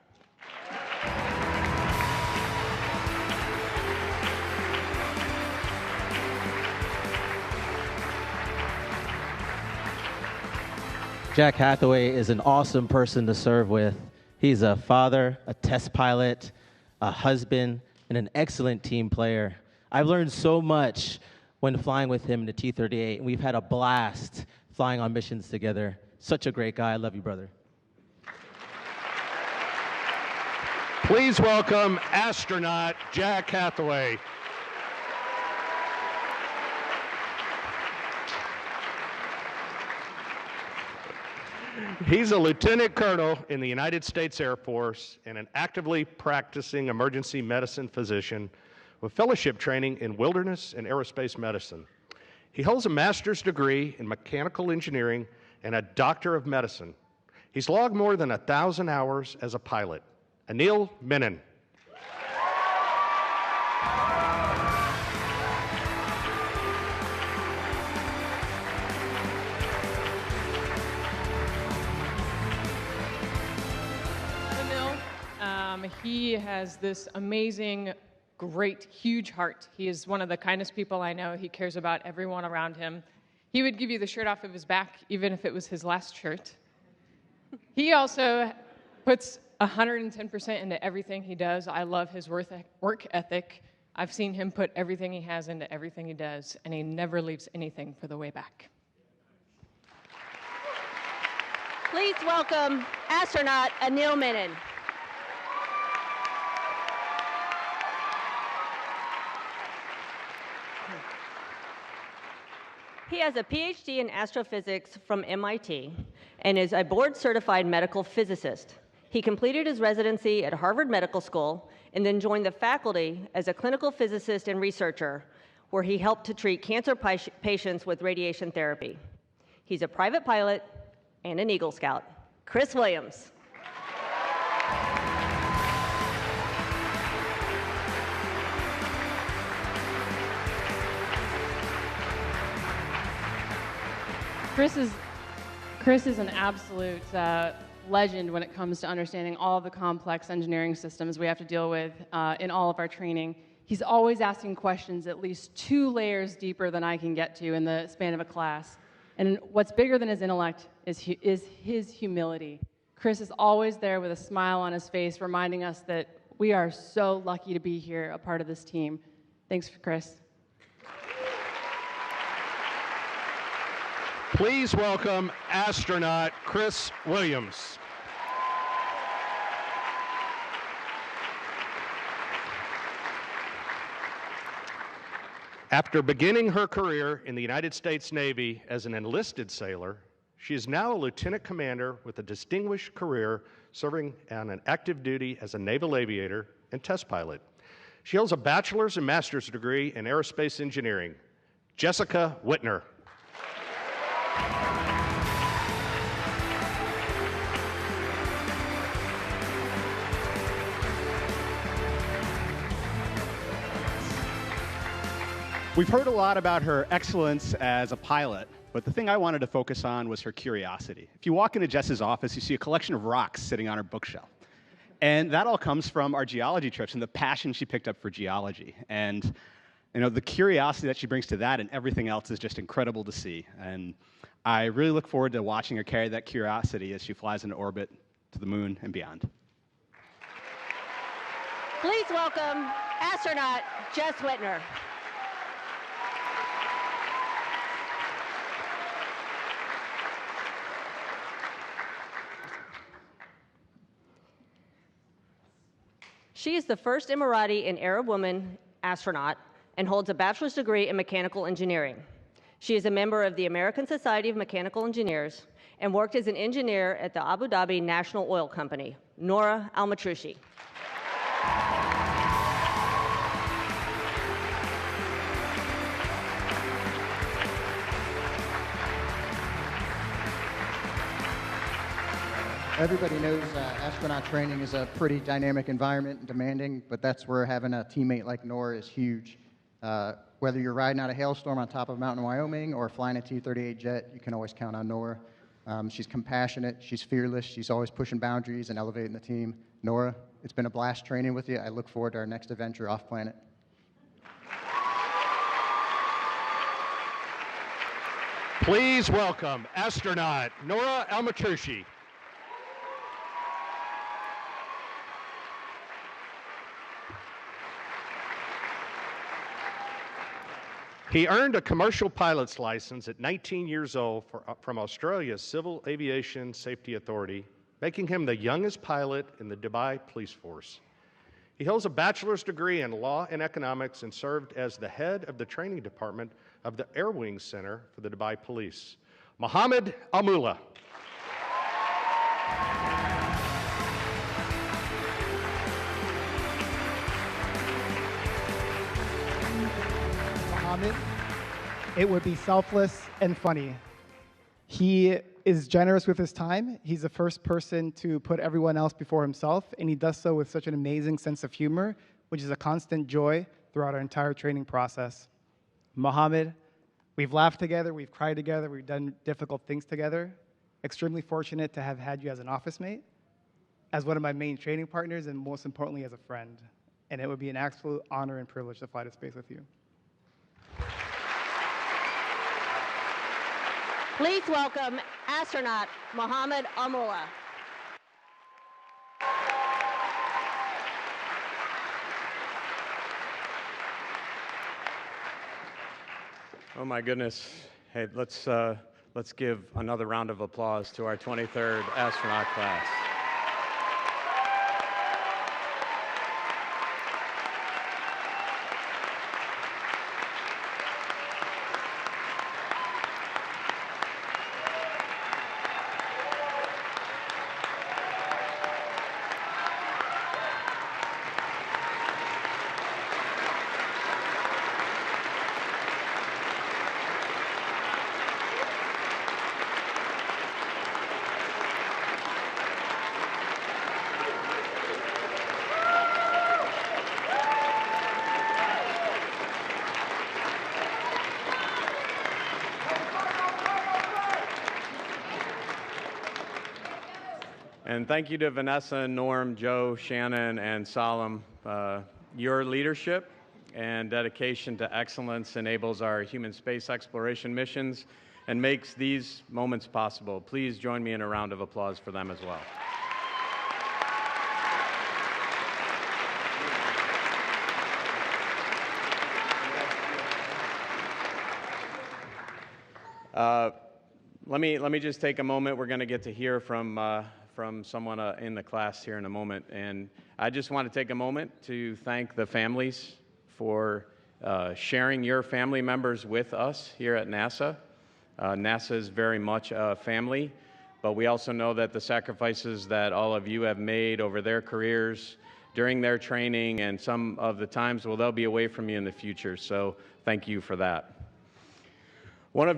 Jack Hathaway is an awesome person to serve with. He's a father, a test pilot, a husband, and an excellent team player. I've learned so much when flying with him in the T-38, and we've had a blast flying on missions together. Such a great guy. I love you, brother. Please welcome astronaut Jack Hathaway. He's a lieutenant colonel in the United States Air Force and an actively practicing emergency medicine physician with fellowship training in wilderness and aerospace medicine. He holds a master's degree in mechanical engineering and a doctor of medicine. He's logged more than 1,000 hours as a pilot. Anil Menon. he has this amazing, great, huge heart. He is one of the kindest people I know. He cares about everyone around him. He would give you the shirt off of his back, even if it was his last shirt. He also puts 110% into everything he does. I love his work ethic. I've seen him put everything he has into everything he does, and he never leaves anything for the way back. Please welcome astronaut Anil Menon. He has a PhD in astrophysics from MIT and is a board-certified medical physicist. He completed his residency at Harvard Medical School and then joined the faculty as a clinical physicist and researcher, where he helped to treat cancer patients with radiation therapy. He's a private pilot and an Eagle Scout. Chris Williams. Chris is an absolute legend when it comes to understanding all of the complex engineering systems we have to deal with in all of our training. He's always asking questions at least 2 layers deeper than I can get to in the span of a class. And what's bigger than his intellect is his humility. Chris is always there with a smile on his face, reminding us that we are so lucky to be here, a part of this team. Thanks, Chris. Please welcome astronaut Chris Williams. After beginning her career in the United States Navy as an enlisted sailor, she is now a lieutenant commander with a distinguished career serving on an active duty as a naval aviator and test pilot. She holds a bachelor's and master's degree in aerospace engineering. Jessica Whitner. We've heard a lot about her excellence as a pilot, but the thing I wanted to focus on was her curiosity. If you walk into Jess's office, you see a collection of rocks sitting on her bookshelf. And that all comes from our geology trips and the passion she picked up for geology. And the curiosity that she brings to that and everything else is just incredible to see. And I really look forward to watching her carry that curiosity as she flies into orbit to the moon and beyond. Please welcome astronaut Jess Whitner. She is the first Emirati and Arab woman astronaut and holds a bachelor's degree in mechanical engineering. She is a member of the American Society of Mechanical Engineers and worked as an engineer at the Abu Dhabi National Oil Company. Nora Al-Matrushi. Everybody knows astronaut training is a pretty dynamic environment and demanding, but that's where having a teammate like Nora is huge. Whether you're riding out a hailstorm on top of a mountain in Wyoming or flying a T-38 jet, you can always count on Nora. She's compassionate, she's fearless, she's always pushing boundaries and elevating the team. Nora, it's been a blast training with you. I look forward to our next adventure off planet. Please welcome astronaut Nora Al-Matrushi. He earned a commercial pilot's license at 19 years old from Australia's Civil Aviation Safety Authority, making him the youngest pilot in the Dubai Police Force. He holds a bachelor's degree in law and economics and served as the head of the training department of the Air Wings Center for the Dubai Police. Mohammed Al-Mullah. It would be selfless and funny. He is generous with his time. He's the first person to put everyone else before himself, and he does so with such an amazing sense of humor, which is a constant joy throughout our entire training process. Mohammed, we've laughed together, we've cried together, we've done difficult things together. Extremely fortunate to have had you as an office mate. as one of my main training partners, and most importantly, as a friend. And it would be an absolute honor and privilege to fly to space with you. Please welcome astronaut Mohammed Amula. Oh my goodness. Hey, let's give another round of applause to our 23rd astronaut class. And thank you to Vanessa, Norm, Joe, Shannon, and Salam. Your leadership and dedication to excellence enables our human space exploration missions and makes these moments possible. Please join me in a round of applause for them as well. Let me just take a moment. We're going to get to hear from someone in the class here in a moment. And I just want to take a moment to thank the families for sharing your family members with us here at NASA. NASA is very much a family, but we also know that the sacrifices that all of you have made over their careers, during their training, and some of the times, well, they'll be away from you in the future. So thank you for that. One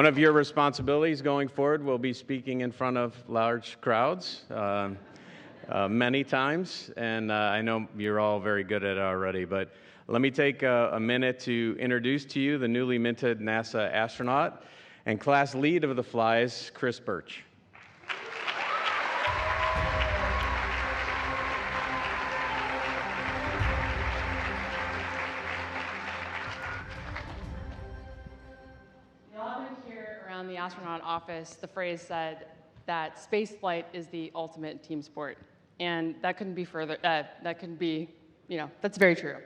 of your responsibilities going forward will be speaking in front of large crowds many times, and I know you're all very good at it already, but let me take a minute to introduce to you the newly minted NASA astronaut and class lead of the flies, Chris Birch. The astronaut office, the phrase said that space flight is the ultimate team sport. And that couldn't be further, that couldn't be, that's very true.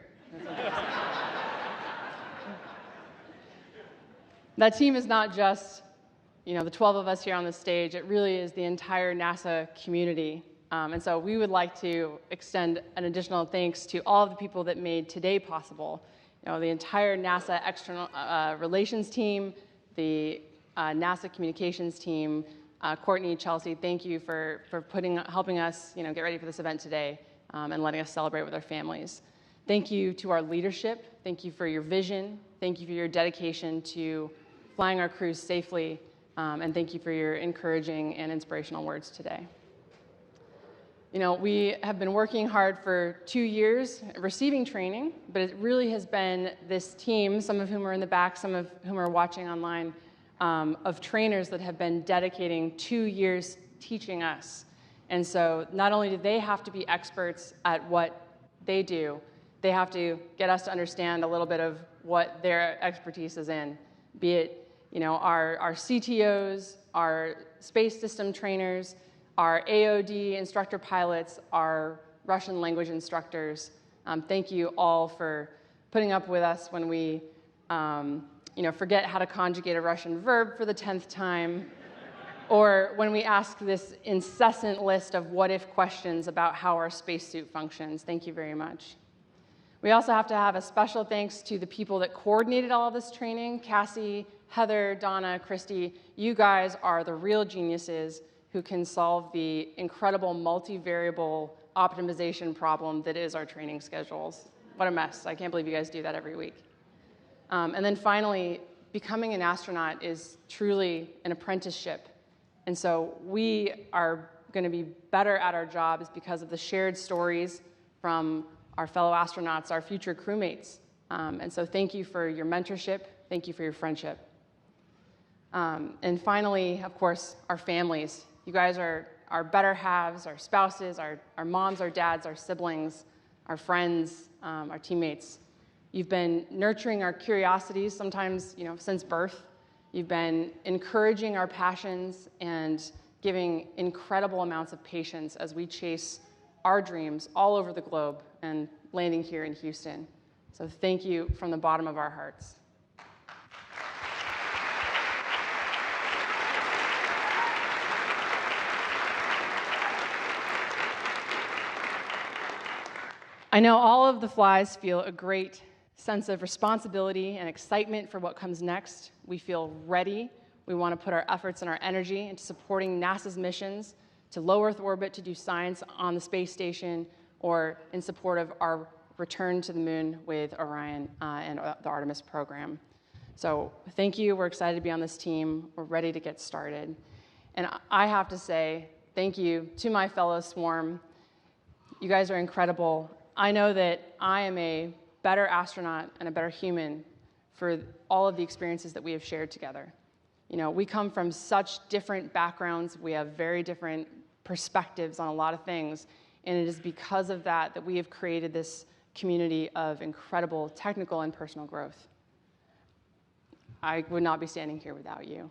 That team is not just, the 12 of us here on the stage. It really is the entire NASA community. And so we would like to extend an additional thanks to all of the people that made today possible. The entire NASA external relations team, the NASA communications team, Courtney, Chelsea, thank you for helping us get ready for this event today and letting us celebrate with our families. Thank you to our leadership. Thank you for your vision. Thank you for your dedication to flying our crews safely. And thank you for your encouraging and inspirational words today. We have been working hard for 2 years receiving training, but it really has been this team, some of whom are in the back, some of whom are watching online, of trainers that have been dedicating 2 years teaching us. And so not only do they have to be experts at what they do, they have to get us to understand a little bit of what their expertise is in, be it our CTOs, our space system trainers, our AOD instructor pilots, our Russian language instructors. Thank you all for putting up with us when we forget how to conjugate a Russian verb for the 10th time, or when we ask this incessant list of what-if questions about how our spacesuit functions. Thank you very much. We also have to have a special thanks to the people that coordinated all of this training. Cassie, Heather, Donna, Christy, you guys are the real geniuses who can solve the incredible multivariable optimization problem that is our training schedules. What a mess. I can't believe you guys do that every week. And then finally, becoming an astronaut is truly an apprenticeship. And so we are going to be better at our jobs because of the shared stories from our fellow astronauts, our future crewmates. And so thank you for your mentorship. Thank you for your friendship. And finally, of course, our families. You guys are our better halves, our spouses, our moms, our dads, our siblings, our friends, our teammates. You've been nurturing our curiosities, sometimes since birth. You've been encouraging our passions and giving incredible amounts of patience as we chase our dreams all over the globe and landing here in Houston. So thank you from the bottom of our hearts. I know all of the flies feel a great sense of responsibility and excitement for what comes next. We feel ready. We want to put our efforts and our energy into supporting NASA's missions to low Earth orbit to do science on the space station, or in support of our return to the moon with Orion and the Artemis program. So thank you. We're excited to be on this team. We're ready to get started. And I have to say thank you to my fellow swarm. You guys are incredible. I know that I am a better astronaut and a better human for all of the experiences that we have shared together. We come from such different backgrounds. We have very different perspectives on a lot of things. And it is because of that that we have created this community of incredible technical and personal growth. I would not be standing here without you.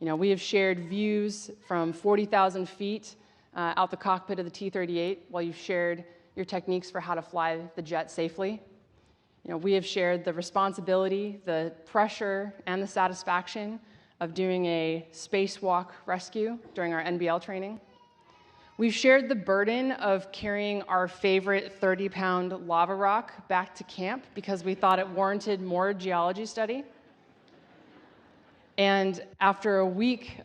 We have shared views from 40,000 feet out the cockpit of the T-38, while you've shared your techniques for how to fly the jet safely. We have shared the responsibility, the pressure, and the satisfaction of doing a spacewalk rescue during our NBL training. We've shared the burden of carrying our favorite 30-pound lava rock back to camp because we thought it warranted more geology study. And after a week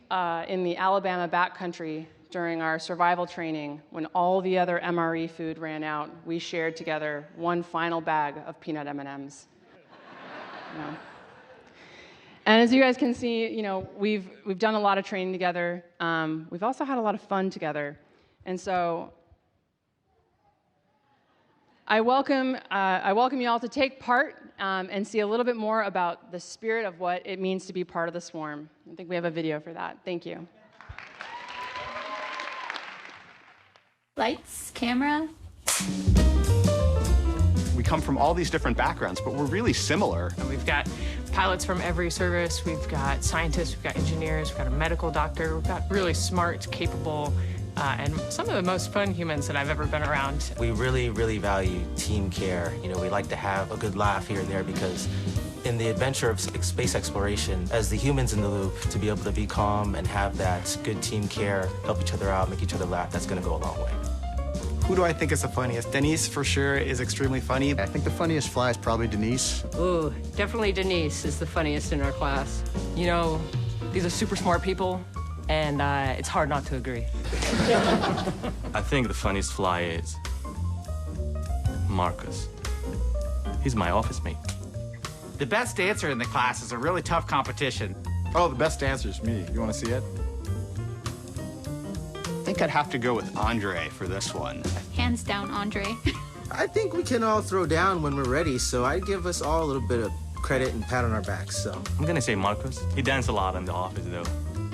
in the Alabama backcountry during our survival training, when all the other MRE food ran out, we shared together one final bag of peanut M&Ms. And as you guys can see, we've done a lot of training together. We've also had a lot of fun together. And so I welcome you all to take part and see a little bit more about the spirit of what it means to be part of the swarm. I think we have a video for that. Thank you. Lights, camera. We come from all these different backgrounds, but we're really similar. And we've got pilots from every service. We've got scientists, we've got engineers, we've got a medical doctor. We've got really smart, capable, and some of the most fun humans that I've ever been around. We really, really value team care. We like to have a good laugh here and there because in the adventure of space exploration, as the humans in the loop, to be able to be calm and have that good team care, help each other out, make each other laugh, that's going to go a long way. Who do I think is the funniest? Denise, for sure, is extremely funny. I think the funniest fly is probably Denise. Ooh, definitely Denise is the funniest in our class. These are super smart people, and it's hard not to agree. I think the funniest fly is Marcus. He's my office mate. The best dancer in the class is a really tough competition. Oh, the best dancer is me. You want to see it? I think I'd have to go with Andre for this one. Hands down, Andre. I think we can all throw down when we're ready, so I'd give us all a little bit of credit and pat on our backs, so. I'm gonna say Marcus. He dances a lot in the office, though.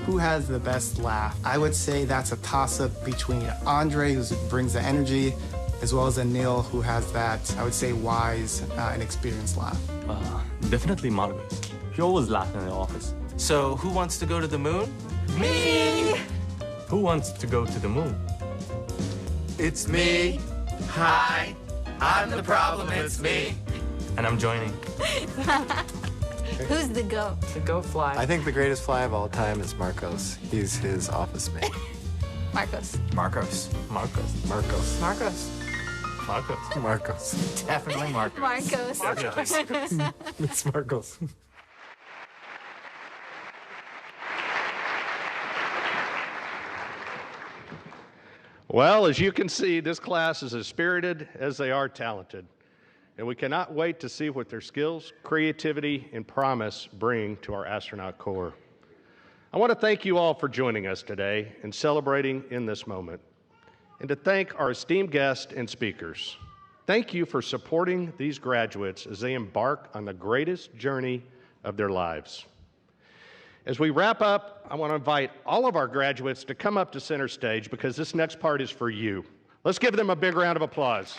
Who has the best laugh? I would say that's a toss-up between Andre, who brings the energy, as well as Anil, who has that, I would say, wise and experienced laugh. Definitely Marcus. He always laughs in the office. So who wants to go to the moon? Me! Who wants to go to the moon? It's me. Hi. I'm the problem, it's me. And I'm joining. Who's the goat? The goat fly. I think the greatest fly of all time is Marcos. He's his office mate. Marcos. Marcos. Marcos. Marcos. Marcos. Marcos. Marcos. Definitely Marcos. Marcos. It's Marcos. Well, as you can see, this class is as spirited as they are talented, and we cannot wait to see what their skills, creativity, and promise bring to our astronaut corps. I want to thank you all for joining us today and celebrating in this moment, and to thank our esteemed guests and speakers. Thank you for supporting these graduates as they embark on the greatest journey of their lives. As we wrap up, I want to invite all of our graduates to come up to center stage because this next part is for you. Let's give them a big round of applause.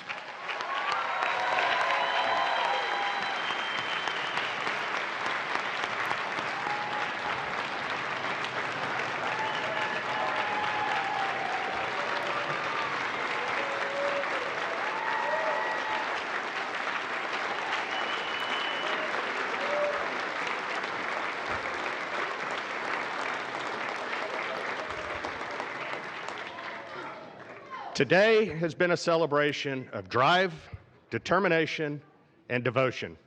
Today has been a celebration of drive, determination, and devotion.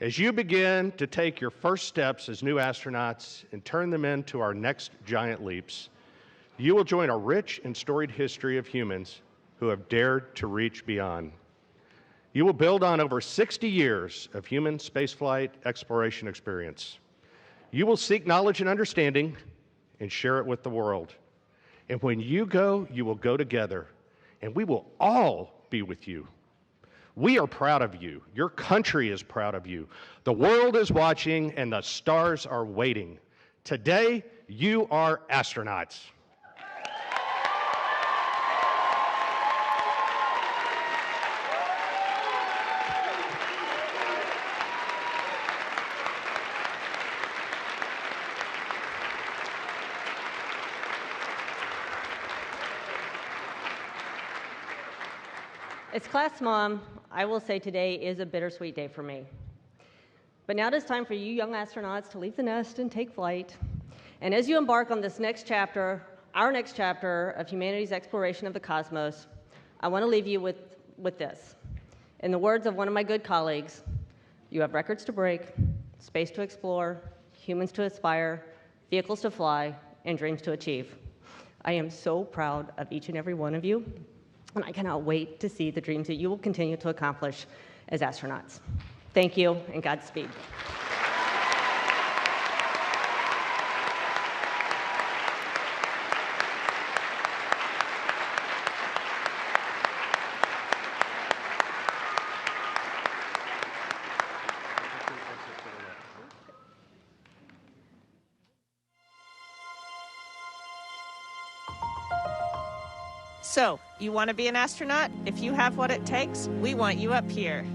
As you begin to take your first steps as new astronauts and turn them into our next giant leaps, you will join a rich and storied history of humans who have dared to reach beyond. You will build on over 60 years of human spaceflight exploration experience. You will seek knowledge and understanding and share it with the world. And when you go, you will go together, and we will all be with you. We are proud of you. Your country is proud of you. The world is watching, and the stars are waiting. Today, you are astronauts. As class mom, I will say today is a bittersweet day for me. But now it is time for you young astronauts to leave the nest and take flight. And as you embark on this next chapter, our next chapter of humanity's exploration of the cosmos, I want to leave you with this. In the words of one of my good colleagues, you have records to break, space to explore, humans to aspire, vehicles to fly, and dreams to achieve. I am so proud of each and every one of you, and I cannot wait to see the dreams that you will continue to accomplish as astronauts. Thank you, and Godspeed. So, you want to be an astronaut? If you have what it takes, we want you up here.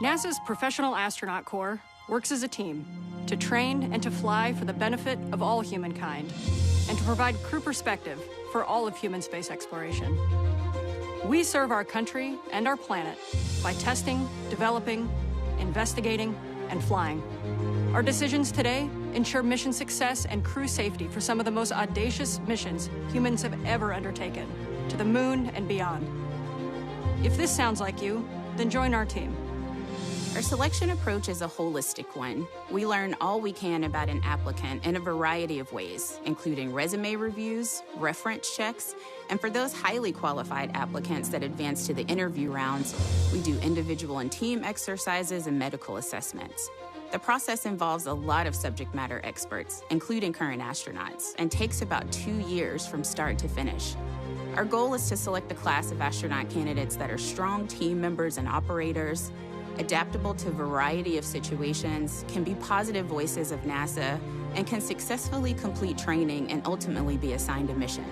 NASA's Professional Astronaut Corps works as a team to train and to fly for the benefit of all humankind and to provide crew perspective for all of human space exploration. We serve our country and our planet by testing, developing, investigating, and flying. Our decisions today ensure mission success and crew safety for some of the most audacious missions humans have ever undertaken, to the moon and beyond. If this sounds like you, then join our team. Our selection approach is a holistic one. We learn all we can about an applicant in a variety of ways, including resume reviews, reference checks, and for those highly qualified applicants that advance to the interview rounds, we do individual and team exercises and medical assessments. The process involves a lot of subject matter experts, including current astronauts, and takes about 2 years from start to finish. Our goal is to select a class of astronaut candidates that are strong team members and operators, adaptable to a variety of situations, can be positive voices of NASA, and can successfully complete training and ultimately be assigned a mission.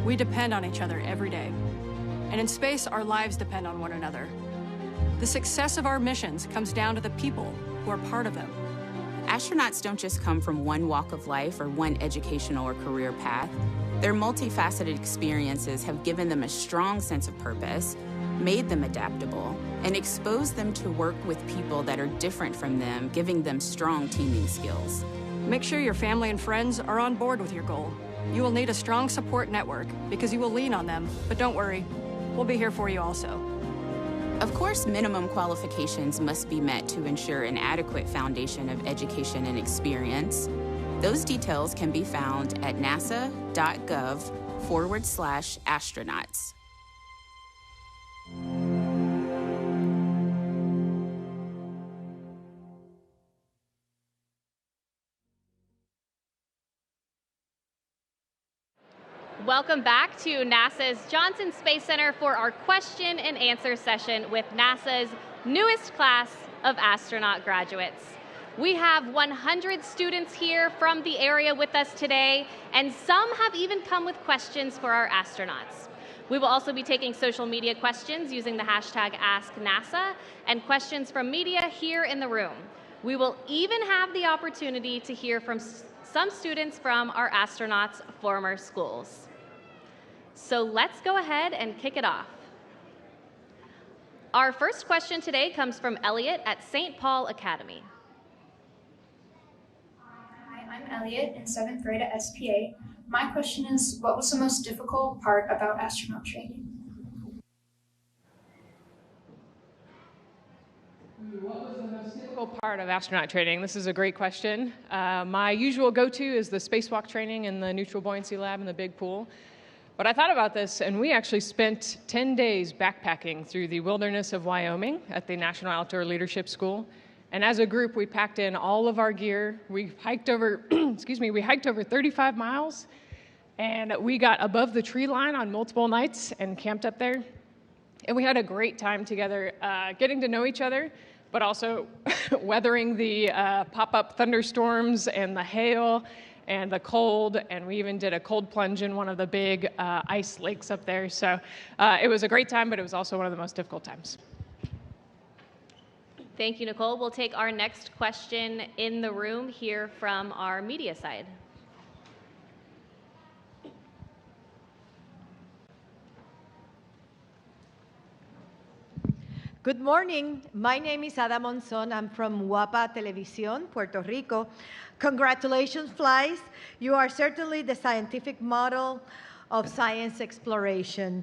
We depend on each other every day. And in space, our lives depend on one another. The success of our missions comes down to the people who are part of them. Astronauts don't just come from one walk of life or one educational or career path. Their multifaceted experiences have given them a strong sense of purpose, made them adaptable, and exposed them to work with people that are different from them, giving them strong teaming skills. Make sure your family and friends are on board with your goal. You will need a strong support network because you will lean on them, but don't worry, we'll be here for you also. Of course, minimum qualifications must be met to ensure an adequate foundation of education and experience. Those details can be found at nasa.gov/astronauts. welcome back to NASA's Johnson Space Center for our question and answer session with NASA's newest class of astronaut graduates. We have 100 students here from the area with us today, and some have even come with questions for our astronauts. We will also be taking social media questions using the hashtag AskNASA and questions from media here in the room. We will even have the opportunity to hear from some students from our astronauts' former schools. So let's go ahead and kick it off. Our first question today comes from Elliot at St. Paul Academy. Hi, I'm Elliot in 7th grade at SPA. My question is, what was the most difficult part about astronaut training? What was the most difficult part of astronaut training? This is a great question. My usual go-to is the spacewalk training in the neutral buoyancy lab in the big pool. But I thought about this, and we actually spent 10 days backpacking through the wilderness of Wyoming at the National Outdoor Leadership School. And as a group, we packed in all of our gear. We hiked over, we hiked over 35 miles, and we got above the tree line on multiple nights and camped up there. And we had a great time together, getting to know each other, but also weathering the pop-up thunderstorms and the hail and the cold, and we even did a cold plunge in one of the big ice lakes up there. So it was a great time, but it was also one of the most difficult times. Thank you, Nicole. We'll take our next question in the room here from our media side. Good morning. My name is Ada Monzon. I'm from Guapa Televisión, Puerto Rico. Congratulations, Flies. You are certainly the scientific model of science exploration.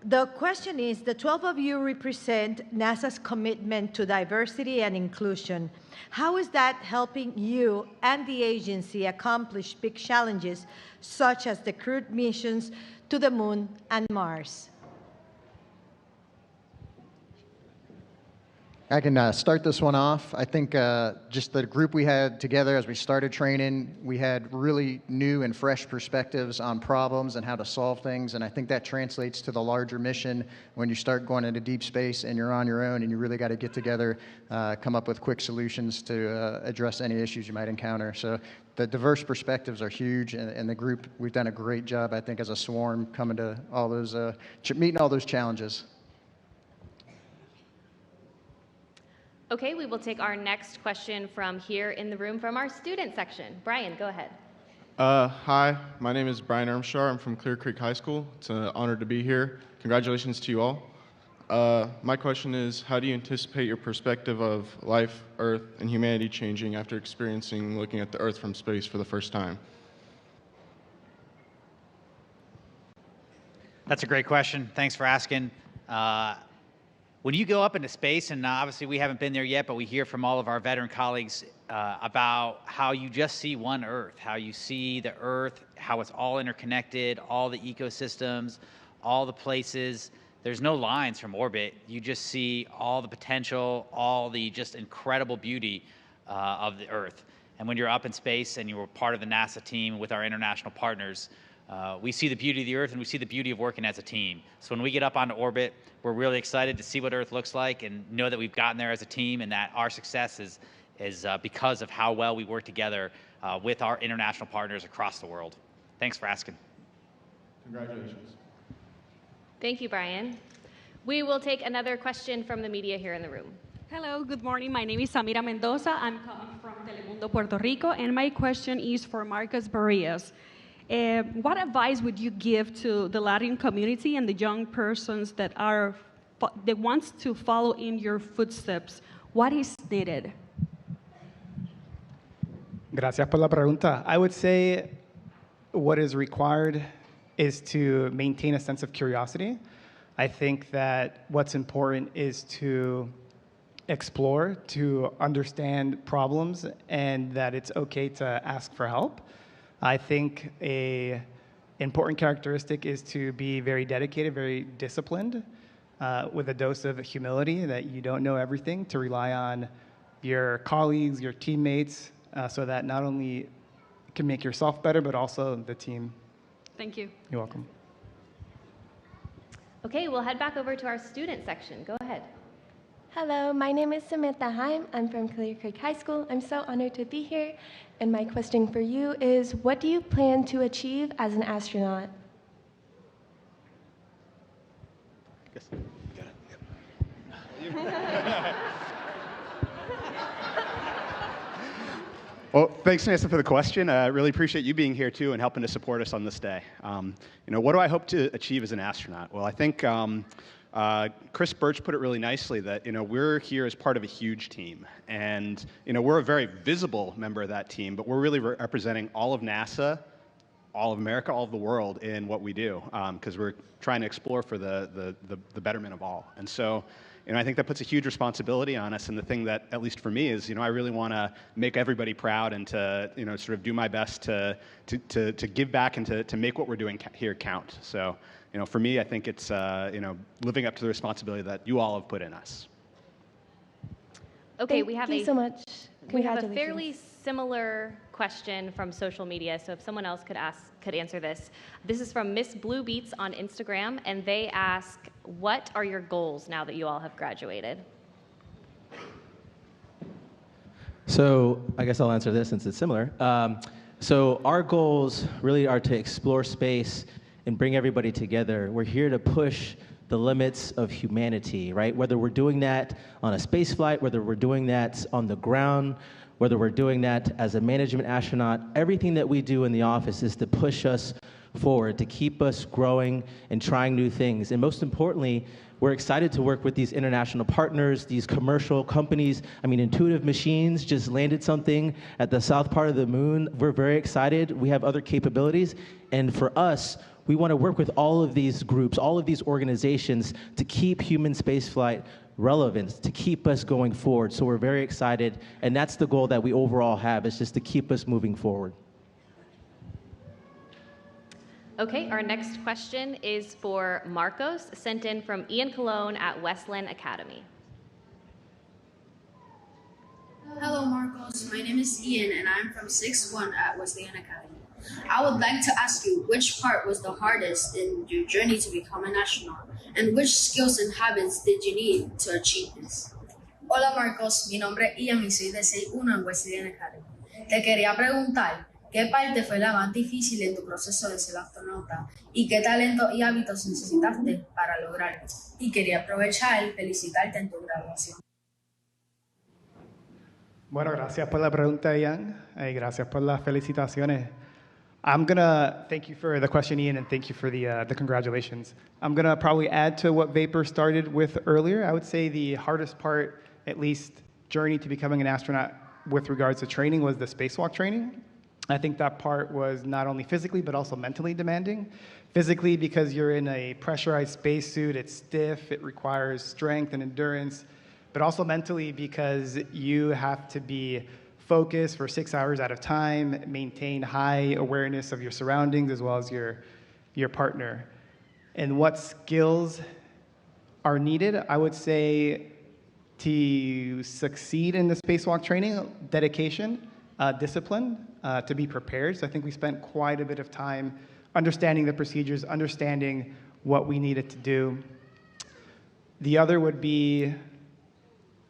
The question is, the 12 of you represent NASA's commitment to diversity and inclusion. How is that helping you and the agency accomplish big challenges, such as the crewed missions to the Moon and Mars? I can start this one off. I think just the group we had together as we started training, we had really new and fresh perspectives on problems and how to solve things, and I think that translates to the larger mission when you start going into deep space and you're on your own and you really got to get together, come up with quick solutions to address any issues you might encounter. So the diverse perspectives are huge, and the group, we've done a great job, I think, as a swarm, coming to all those, meeting all those challenges. Okay, we will take our next question from here in the room from our student section. Brian, go ahead. Hi, my name is Brian Armstrong. I'm from Clear Creek High School. It's an honor to be here. Congratulations to you all. My question is, how do you anticipate your perspective of life, Earth, and humanity changing after experiencing looking at the Earth from space for the first time? That's a great question. Thanks for asking. When you go up into space, and obviously we haven't been there yet, but we hear from all of our veteran colleagues about how you just see one Earth, how you see the Earth, how it's all interconnected, all the ecosystems, all the places. There's no lines from orbit. You just see all the potential, all the just incredible beauty of the Earth. And when you're up in space and you're part of the NASA team with our international partners, we see the beauty of the Earth, and we see the beauty of working as a team. So when we get up onto orbit, we're really excited to see what Earth looks like and know that we've gotten there as a team, and that our success is because of how well we work together with our international partners across the world. Thanks for asking. Congratulations. Thank you, Brian. We will take another question from the media here in the room. Hello, good morning. My name is Samira Mendoza. I'm coming from Telemundo, Puerto Rico, and my question is for Marcus Barrias. What advice would you give to the Latin community and the young persons that wants to follow in your footsteps? What is needed? Gracias por la pregunta. I would say what is required is to maintain a sense of curiosity. I think that what's important is to explore, to understand problems, and that it's okay to ask for help. I think an important characteristic is to be very dedicated, very disciplined, with a dose of humility that you don't know everything, to rely on your colleagues, your teammates, so that not only can make yourself better, but also the team. Thank you. You're welcome. Okay, we'll head back over to our student section. Go ahead. Hello, my name is Samantha Heim. I'm from Clear Creek High School. I'm so honored to be here. And my question for you is, what do you plan to achieve as an astronaut? Well, thanks, Nasa, for the question. I really appreciate you being here, too, and helping to support us on this day. What do I hope to achieve as an astronaut? Well, I think Chris Birch put it really nicely that, we're here as part of a huge team. And, we're a very visible member of that team, but we're really representing all of NASA, all of America, all of the world in what we do, because we're trying to explore for the betterment of all. And so, I think that puts a huge responsibility on us. And the thing that, at least for me, is, I really want to make everybody proud and to, sort of do my best to give back and to make what we're doing here count. So, for me, I think it's, living up to the responsibility that you all have put in us. Okay, Thank you so much. We have a fairly similar question from social media, so if someone else could answer this. This is from Miss Blue Beats on Instagram, and they ask, what are your goals now that you all have graduated? So I guess I'll answer this since it's similar. So our goals really are to explore space and bring everybody together. We're here to push the limits of humanity, right? Whether we're doing that on a space flight, whether we're doing that on the ground, whether we're doing that as a management astronaut, everything that we do in the office is to push us forward, to keep us growing and trying new things. And most importantly, we're excited to work with these international partners, these commercial companies. I mean, Intuitive Machines just landed something at the south part of the moon. We're very excited. We have other capabilities. And for us, we want to work with all of these groups, all of these organizations to keep human spaceflight relevant, to keep us going forward. So we're very excited. And that's the goal that we overall have, is just to keep us moving forward. Okay, our next question is for Marcos, sent in from Ian Colon at Westland Academy. Hello, Marcos. My name is Ian, and I'm from 6-1 at Wesleyan Academy. I would like to ask you which part was the hardest in your journey to become an astronaut, and which skills and habits did you need to achieve this? Hola, Marcos. Mi nombre es Ian y soy de 6-1 en Wesleyan Academy. Te quería preguntar, ¿qué parte fue la más difícil en tu proceso de ser astronauta? ¿Y qué talentos y hábitos necesitaste para lograrlo? Y quería aprovechar y felicitarte en tu graduación. Bueno, gracias por la pregunta, Ian. Gracias por las felicitaciones. I'm going to thank you for the question, Ian, and thank you for the congratulations. I'm going to probably add to what Vapor started with earlier. I would say the hardest part, at least journey to becoming an astronaut with regards to training, was the spacewalk training. I think that part was not only physically, but also mentally demanding. Physically, because you're in a pressurized spacesuit, it's stiff, it requires strength and endurance, but also mentally because you have to be focused for 6 hours at a time, maintain high awareness of your surroundings as well as your partner. And what skills are needed? I would say to succeed in the spacewalk training, dedication, discipline, to be prepared. So I think we spent quite a bit of time understanding the procedures, understanding what we needed to do. The other would be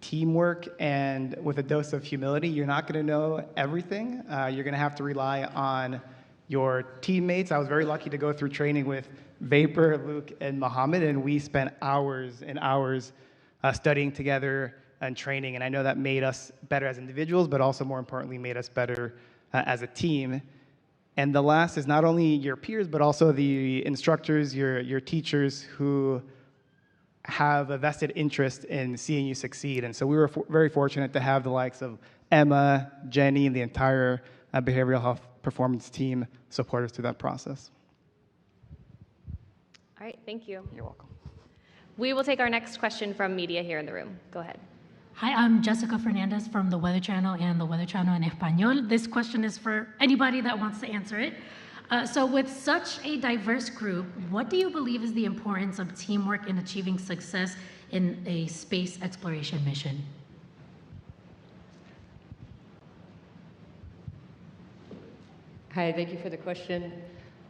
teamwork, and with a dose of humility. You're not going to know everything. You're going to have to rely on your teammates. I was very lucky to go through training with Vapor, Luke, and Mohammed, and we spent hours and hours studying together and training, and I know that made us better as individuals, but also more importantly made us better as a team. And the last is not only your peers, but also the instructors, your teachers who have a vested interest in seeing you succeed. And so we were very fortunate to have the likes of Emma, Jenny, and the entire behavioral health performance team support us through that process. All right, thank you. You're welcome. We will take our next question from media here in the room. Go ahead. Hi, I'm Jessica Fernandez from the Weather Channel and the Weather Channel en Español. This question is for anybody that wants to answer it. So with such a diverse group, what do you believe is the importance of teamwork in achieving success in a space exploration mission? Hi, thank you for the question.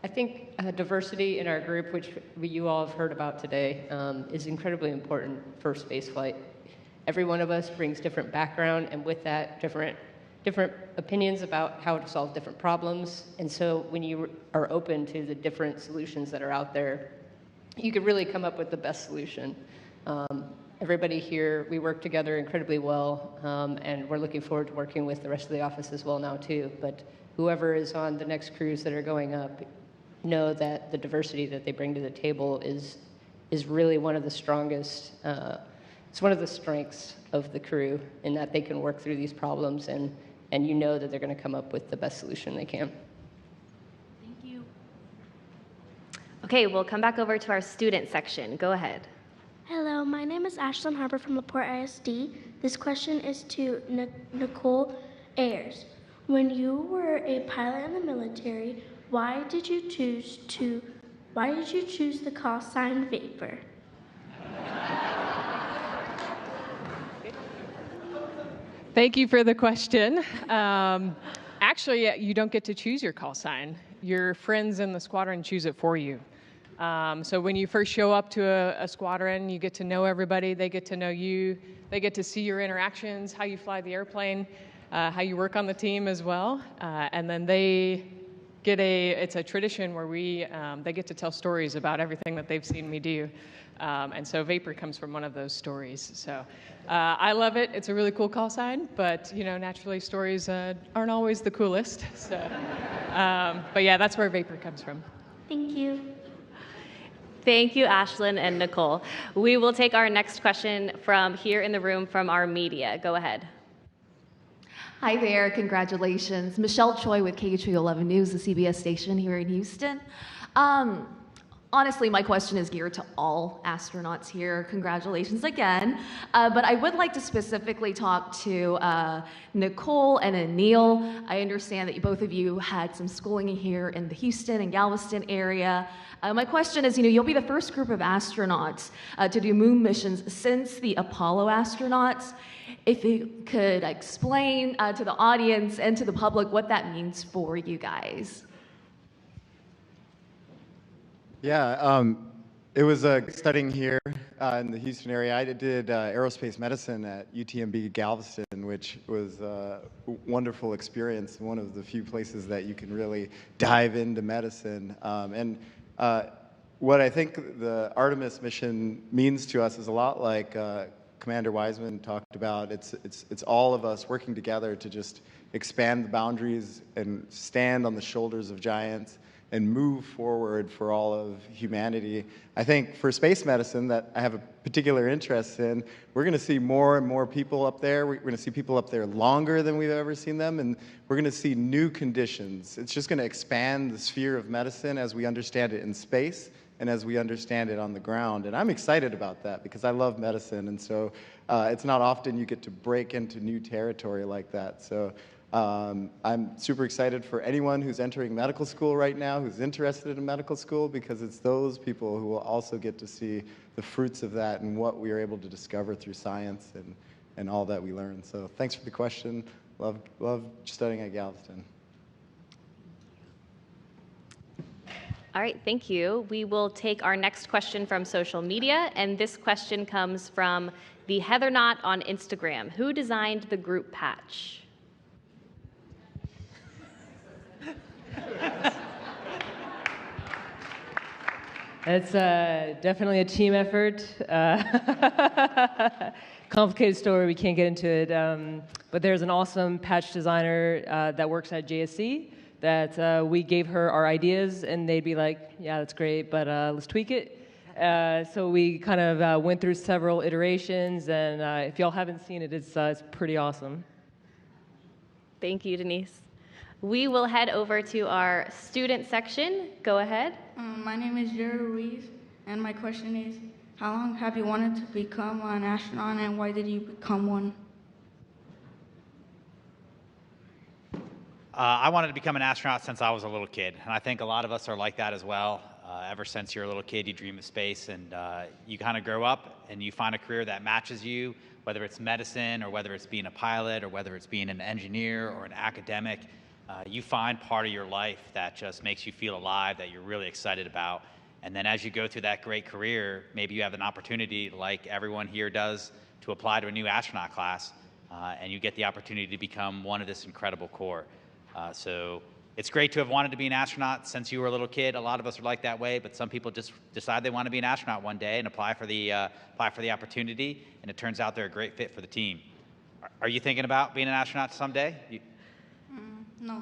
I think diversity in our group, which you all have heard about today, is incredibly important for spaceflight. Every one of us brings different background, and with that, different opinions about how to solve different problems. And so when you are open to the different solutions that are out there, you could really come up with the best solution. Everybody here, we work together incredibly well, and we're looking forward to working with the rest of the office as well now too. But whoever is on the next crews that are going up, know that the diversity that they bring to the table is really one of the strongest, it's one of the strengths of the crew, in that they can work through these problems and you know that they're going to come up with the best solution they can. Thank you. Okay, we'll come back over to our student section. Go ahead. Hello, my name is Ashlyn Harper from LaPorte ISD. This question is to Nicole Ayers. When you were a pilot in the military, why did you choose the call sign Vapor? Thank you for the question. Actually, you don't get to choose your call sign. Your friends in the squadron choose it for you. So when you first show up to a squadron, you get to know everybody, they get to know you, they get to see your interactions, how you fly the airplane, how you work on the team as well. And then they get it's a tradition where they get to tell stories about everything that they've seen me do. And so Vapor comes from one of those stories. So I love it. It's a really cool call sign, but naturally stories aren't always the coolest. So, but yeah, that's where Vapor comes from. Thank you. Thank you, Ashlyn and Nicole. We will take our next question from here in the room from our media. Go ahead. Hi there, congratulations. Michelle Choi with KHO11 News, the CBS station here in Houston. Honestly, my question is geared to all astronauts here. Congratulations again. But I would like to specifically talk to Nicole and Anil. I understand that both of you had some schooling here in the Houston and Galveston area. My question is, you'll be the first group of astronauts to do moon missions since the Apollo astronauts. If you could explain to the audience and to the public what that means for you guys. Yeah, it was studying here in the Houston area. I did aerospace medicine at UTMB Galveston, which was a wonderful experience, one of the few places that you can really dive into medicine. What I think the Artemis mission means to us is a lot like Commander Wiseman talked about. It's all of us working together to just expand the boundaries and stand on the shoulders of giants and move forward for all of humanity. I think for space medicine that I have a particular interest in, we're going to see more and more people up there. We're going to see people up there longer than we've ever seen them, and we're going to see new conditions. It's just going to expand the sphere of medicine as we understand it in space and as we understand it on the ground. And I'm excited about that because I love medicine, and so it's not often you get to break into new territory like that. So I'm super excited for anyone who's entering medical school right now, who's interested in medical school, because it's those people who will also get to see the fruits of that and what we are able to discover through science and all that we learn. So thanks for the question. Love studying at Galveston. All right, thank you. We will take our next question from social media, and this question comes from the Heathernaut on Instagram. Who designed the group patch? It's definitely a team effort. Complicated story, we can't get into it. But there's an awesome patch designer that works at JSC that we gave her our ideas, and they'd be like, yeah, that's great, but let's tweak it. So we kind of went through several iterations, and if y'all haven't seen it, it's pretty awesome. Thank you, Denise. We will head over to our student section. Go ahead. My name is Jared Ruiz, and my question is, how long have you wanted to become an astronaut, and why did you become one? I wanted to become an astronaut since I was a little kid, and I think a lot of us are like that as well. Ever since you're a little kid, you dream of space, and you kind of grow up and you find a career that matches you, whether it's medicine or whether it's being a pilot or whether it's being an engineer or an academic. you find part of your life that just makes you feel alive, that you're really excited about. And then as you go through that great career, maybe you have an opportunity, like everyone here does, to apply to a new astronaut class, and you get the opportunity to become one of this incredible corps. So it's great to have wanted to be an astronaut since you were a little kid. A lot of us are like that way, but some people just decide they want to be an astronaut one day and apply for the opportunity, and it turns out they're a great fit for the team. Are you thinking about being an astronaut someday? No.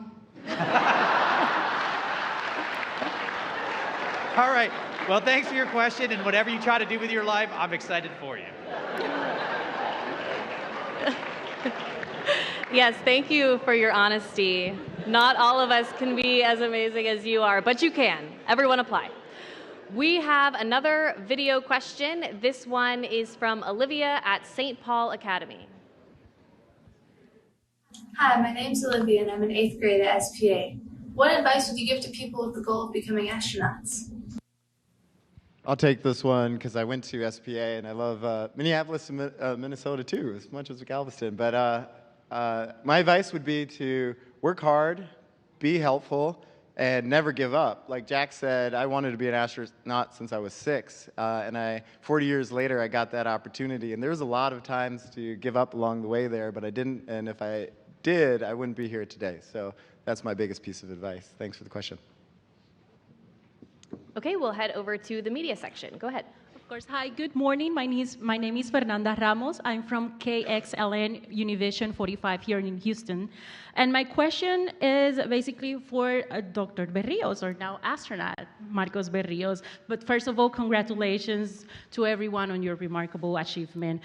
All right. Well, thanks for your question, and whatever you try to do with your life, I'm excited for you. Yes, thank you for your honesty. Not all of us can be as amazing as you are, but you can. Everyone apply. We have another video question. This one is from Olivia at St. Paul Academy. Hi, my name's Olivia and I'm in 8th grade at SPA. What advice would you give to people with the goal of becoming astronauts? I'll take this one because I went to SPA and I love Minneapolis and Minnesota too, as much as Galveston. But my advice would be to work hard, be helpful, and never give up. Like Jack said, I wanted to be an astronaut since I was 6, and 40 years later, I got that opportunity. And there was a lot of times to give up along the way there, but I didn't. And if I did, I wouldn't be here today. So that's my biggest piece of advice. Thanks for the question. Okay, we'll head over to the media section. Go ahead. Of course. Hi, good morning. My name is Fernanda Ramos. I'm from KXLN Univision 45 here in Houston. And my question is basically for Dr. Berrios, or now astronaut Marcos Berrios. But first of all, congratulations to everyone on your remarkable achievement.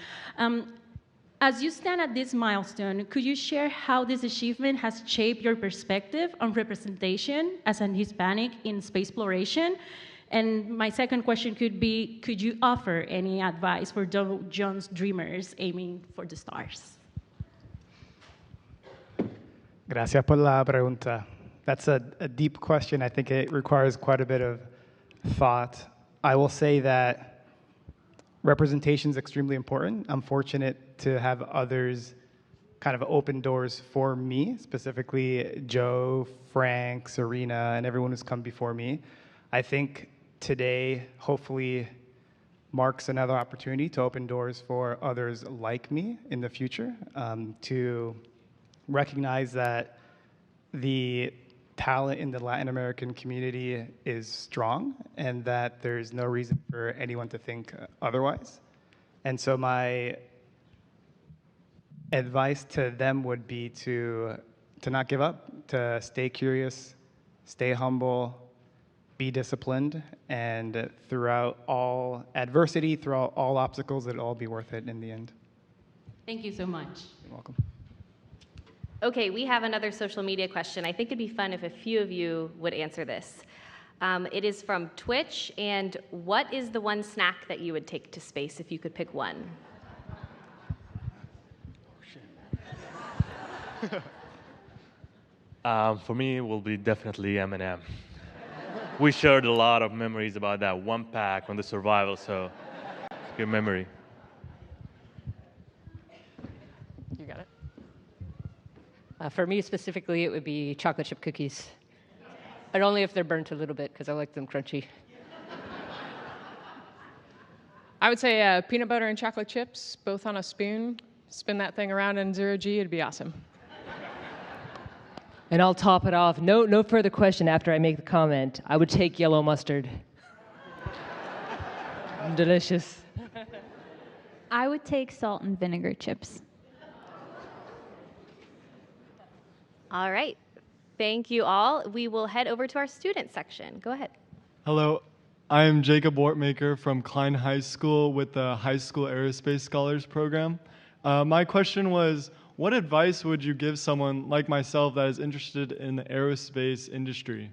As you stand at this milestone, could you share how this achievement has shaped your perspective on representation as an Hispanic in space exploration? And my second question could be, could you offer any advice for Dow Jones dreamers aiming for the stars? Gracias por la pregunta. That's a deep question. I think it requires quite a bit of thought. I will say that representation is extremely important. I'm fortunate to have others kind of open doors for me, specifically Joe, Frank, Serena, and everyone who's come before me. I think today hopefully marks another opportunity to open doors for others like me in the future, to recognize that the talent in the Latin American community is strong and that there's no reason for anyone to think otherwise. And so my advice to them would be to not give up, to stay curious, stay humble, be disciplined, and throughout all adversity, throughout all obstacles, it'll all be worth it in the end. Thank you so much. You're welcome. Okay, we have another social media question. I think it'd be fun if a few of you would answer this. It is from Twitch, and what is the one snack that you would take to space if you could pick one? For me, it will be definitely M&M. We shared a lot of memories about that one pack on the survival, so it's a good memory. You got it. For me specifically, it would be chocolate chip cookies. But only if they're burnt a little bit, because I like them crunchy. I would say peanut butter and chocolate chips, both on a spoon. Spin that thing around in 0G, it'd be awesome. And I'll top it off. No further question after I make the comment. I would take yellow mustard. Delicious. I would take salt and vinegar chips. All right. Thank you all. We will head over to our student section. Go ahead. Hello, I'm Jacob Wortmaker from Klein High School with the High School Aerospace Scholars Program. My question was, what advice would you give someone like myself that is interested in the aerospace industry?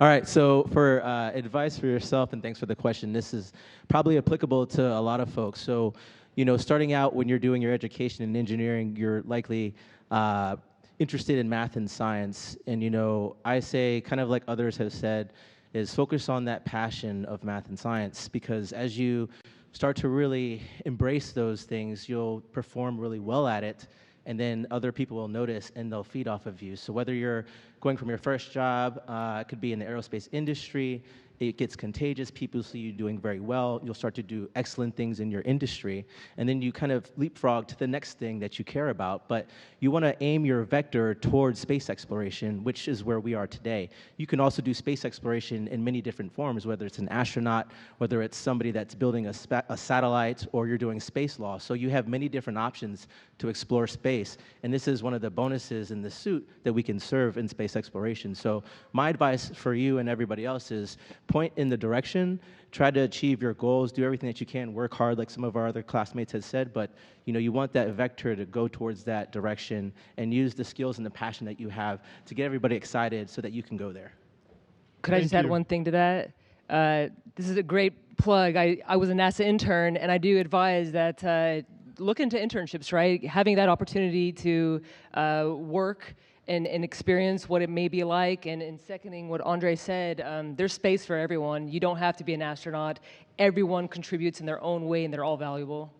All right, so for advice for yourself, and thanks for the question, this is probably applicable to a lot of folks. So, starting out when you're doing your education in engineering, you're likely interested in math and science. And, I say, kind of like others have said, is focus on that passion of math and science, because as you start to really embrace those things, you'll perform really well at it, and then other people will notice and they'll feed off of you. So whether you're going from your first job, it could be in the aerospace industry, it gets contagious, people see you doing very well, you'll start to do excellent things in your industry, and then you kind of leapfrog to the next thing that you care about. But you want to aim your vector towards space exploration, which is where we are today. You can also do space exploration in many different forms, whether it's an astronaut, whether it's somebody that's building a satellite, or you're doing space law. So you have many different options to explore space, and this is one of the bonuses in the suit that we can serve in space exploration. So my advice for you and everybody else is point in the direction, try to achieve your goals, do everything that you can, work hard like some of our other classmates have said, but you want that vector to go towards that direction and use the skills and the passion that you have to get everybody excited so that you can go there. Could I just add one thing to that? This is a great plug. I was a NASA intern, and I do advise that look into internships, right? Having that opportunity to work and experience what it may be like, and seconding what Andre said, there's space for everyone. You don't have to be an astronaut. Everyone contributes in their own way, and they're all valuable.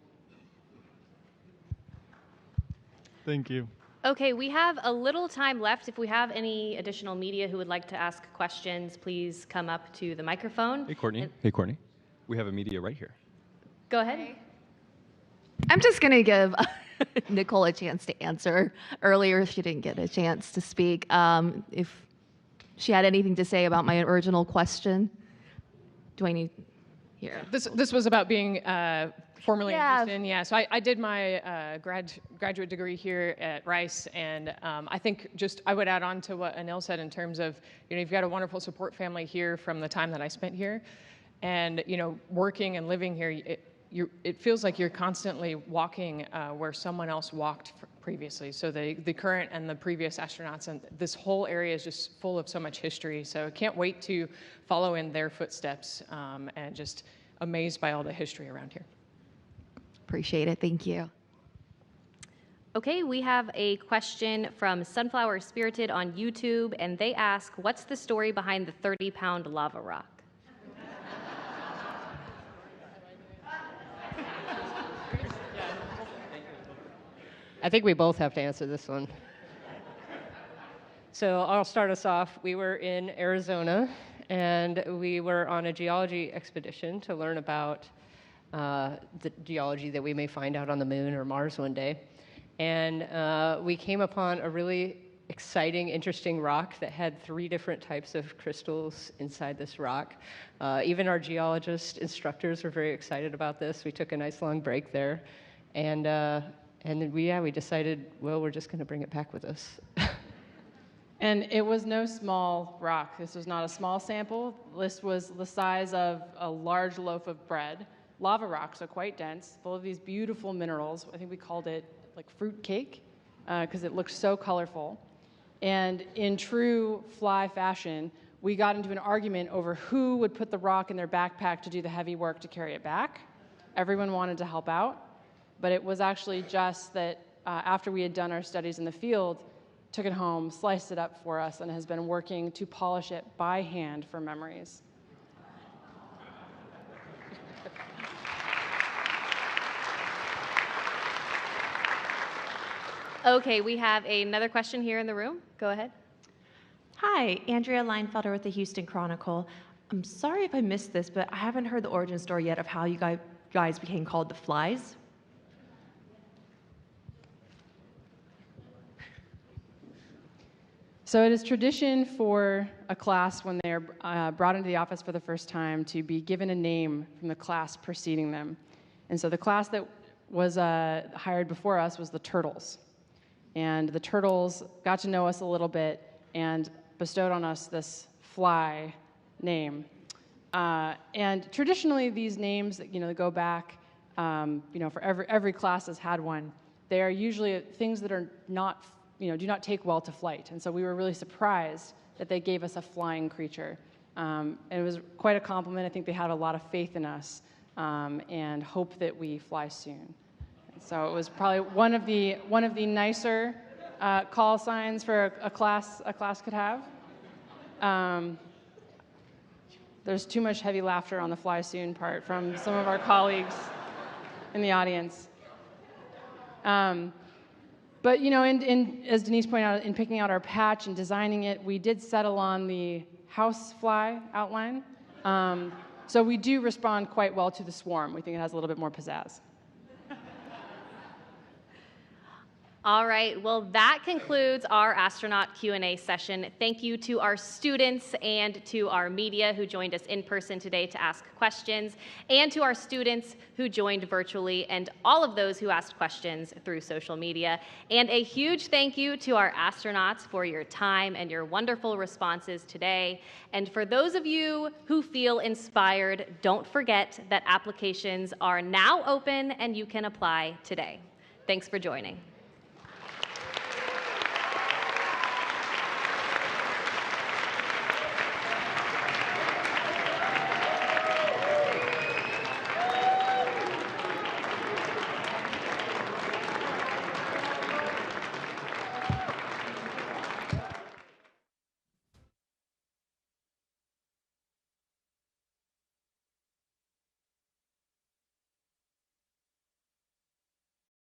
Thank you. Okay, we have a little time left. If we have any additional media who would like to ask questions, please come up to the microphone. Hey, Courtney. We have a media right here. Go ahead. I'm just going to give Nicole a chance to answer. Earlier, she didn't get a chance to speak. If she had anything to say about my original question, do I need here? This was about being formerly in Houston. Yeah, so I did my graduate degree here at Rice, and I think I would add on to what Anil said in terms of, you've got a wonderful support family here from the time that I spent here, and working and living here, it feels like you're constantly walking where someone else walked previously. So the current and the previous astronauts, and this whole area is just full of so much history. So I can't wait to follow in their footsteps, and just amazed by all the history around here. Appreciate it. Thank you. Okay, we have a question from Sunflower Spirited on YouTube, and they ask, what's the story behind the 30-pound lava rock? I think we both have to answer this one. So I'll start us off. We were in Arizona, and we were on a geology expedition to learn about the geology that we may find out on the moon or Mars one day. And we came upon a really exciting, interesting rock that had 3 different types of crystals inside this rock. Even our geologist instructors were very excited about this. We took a nice long break there. And then we decided, well, we're just going to bring it back with us. And it was no small rock. This was not a small sample. This was the size of a large loaf of bread. Lava rocks are quite dense, full of these beautiful minerals. I think we called it like fruit cake, because it looked so colorful. And in true fly fashion, we got into an argument over who would put the rock in their backpack to do the heavy work to carry it back. Everyone wanted to help out. But it was actually just that after we had done our studies in the field, took it home, sliced it up for us, and has been working to polish it by hand for memories. Okay, we have another question here in the room. Go ahead. Hi, Andrea Leinfelder with the Houston Chronicle. I'm sorry if I missed this, but I haven't heard the origin story yet of how you guys became called the Flies. So it is tradition for a class when they are brought into the office for the first time to be given a name from the class preceding them. And so the class that was hired before us was the Turtles. And the Turtles got to know us a little bit and bestowed on us this fly name. And traditionally, these names that go back, for every class has had one. They are usually things that are not, do not take well to flight. And so we were really surprised that they gave us a flying creature. And it was quite a compliment. I think they had a lot of faith in us and hope that we fly soon. And so it was probably one of the nicer call signs for a class could have. There's too much heavy laughter on the fly soon part from some of our colleagues in the audience. But you know, as Denise pointed out, in picking out our patch and designing it, we did settle on the housefly outline. So we do respond quite well to the swarm. We think it has a little bit more pizzazz. All right, well, that concludes our astronaut Q&A session. Thank you to our students and to our media who joined us in person today to ask questions, and to our students who joined virtually, and all of those who asked questions through social media. And a huge thank you to our astronauts for your time and your wonderful responses today. And for those of you who feel inspired, don't forget that applications are now open and you can apply today. Thanks for joining.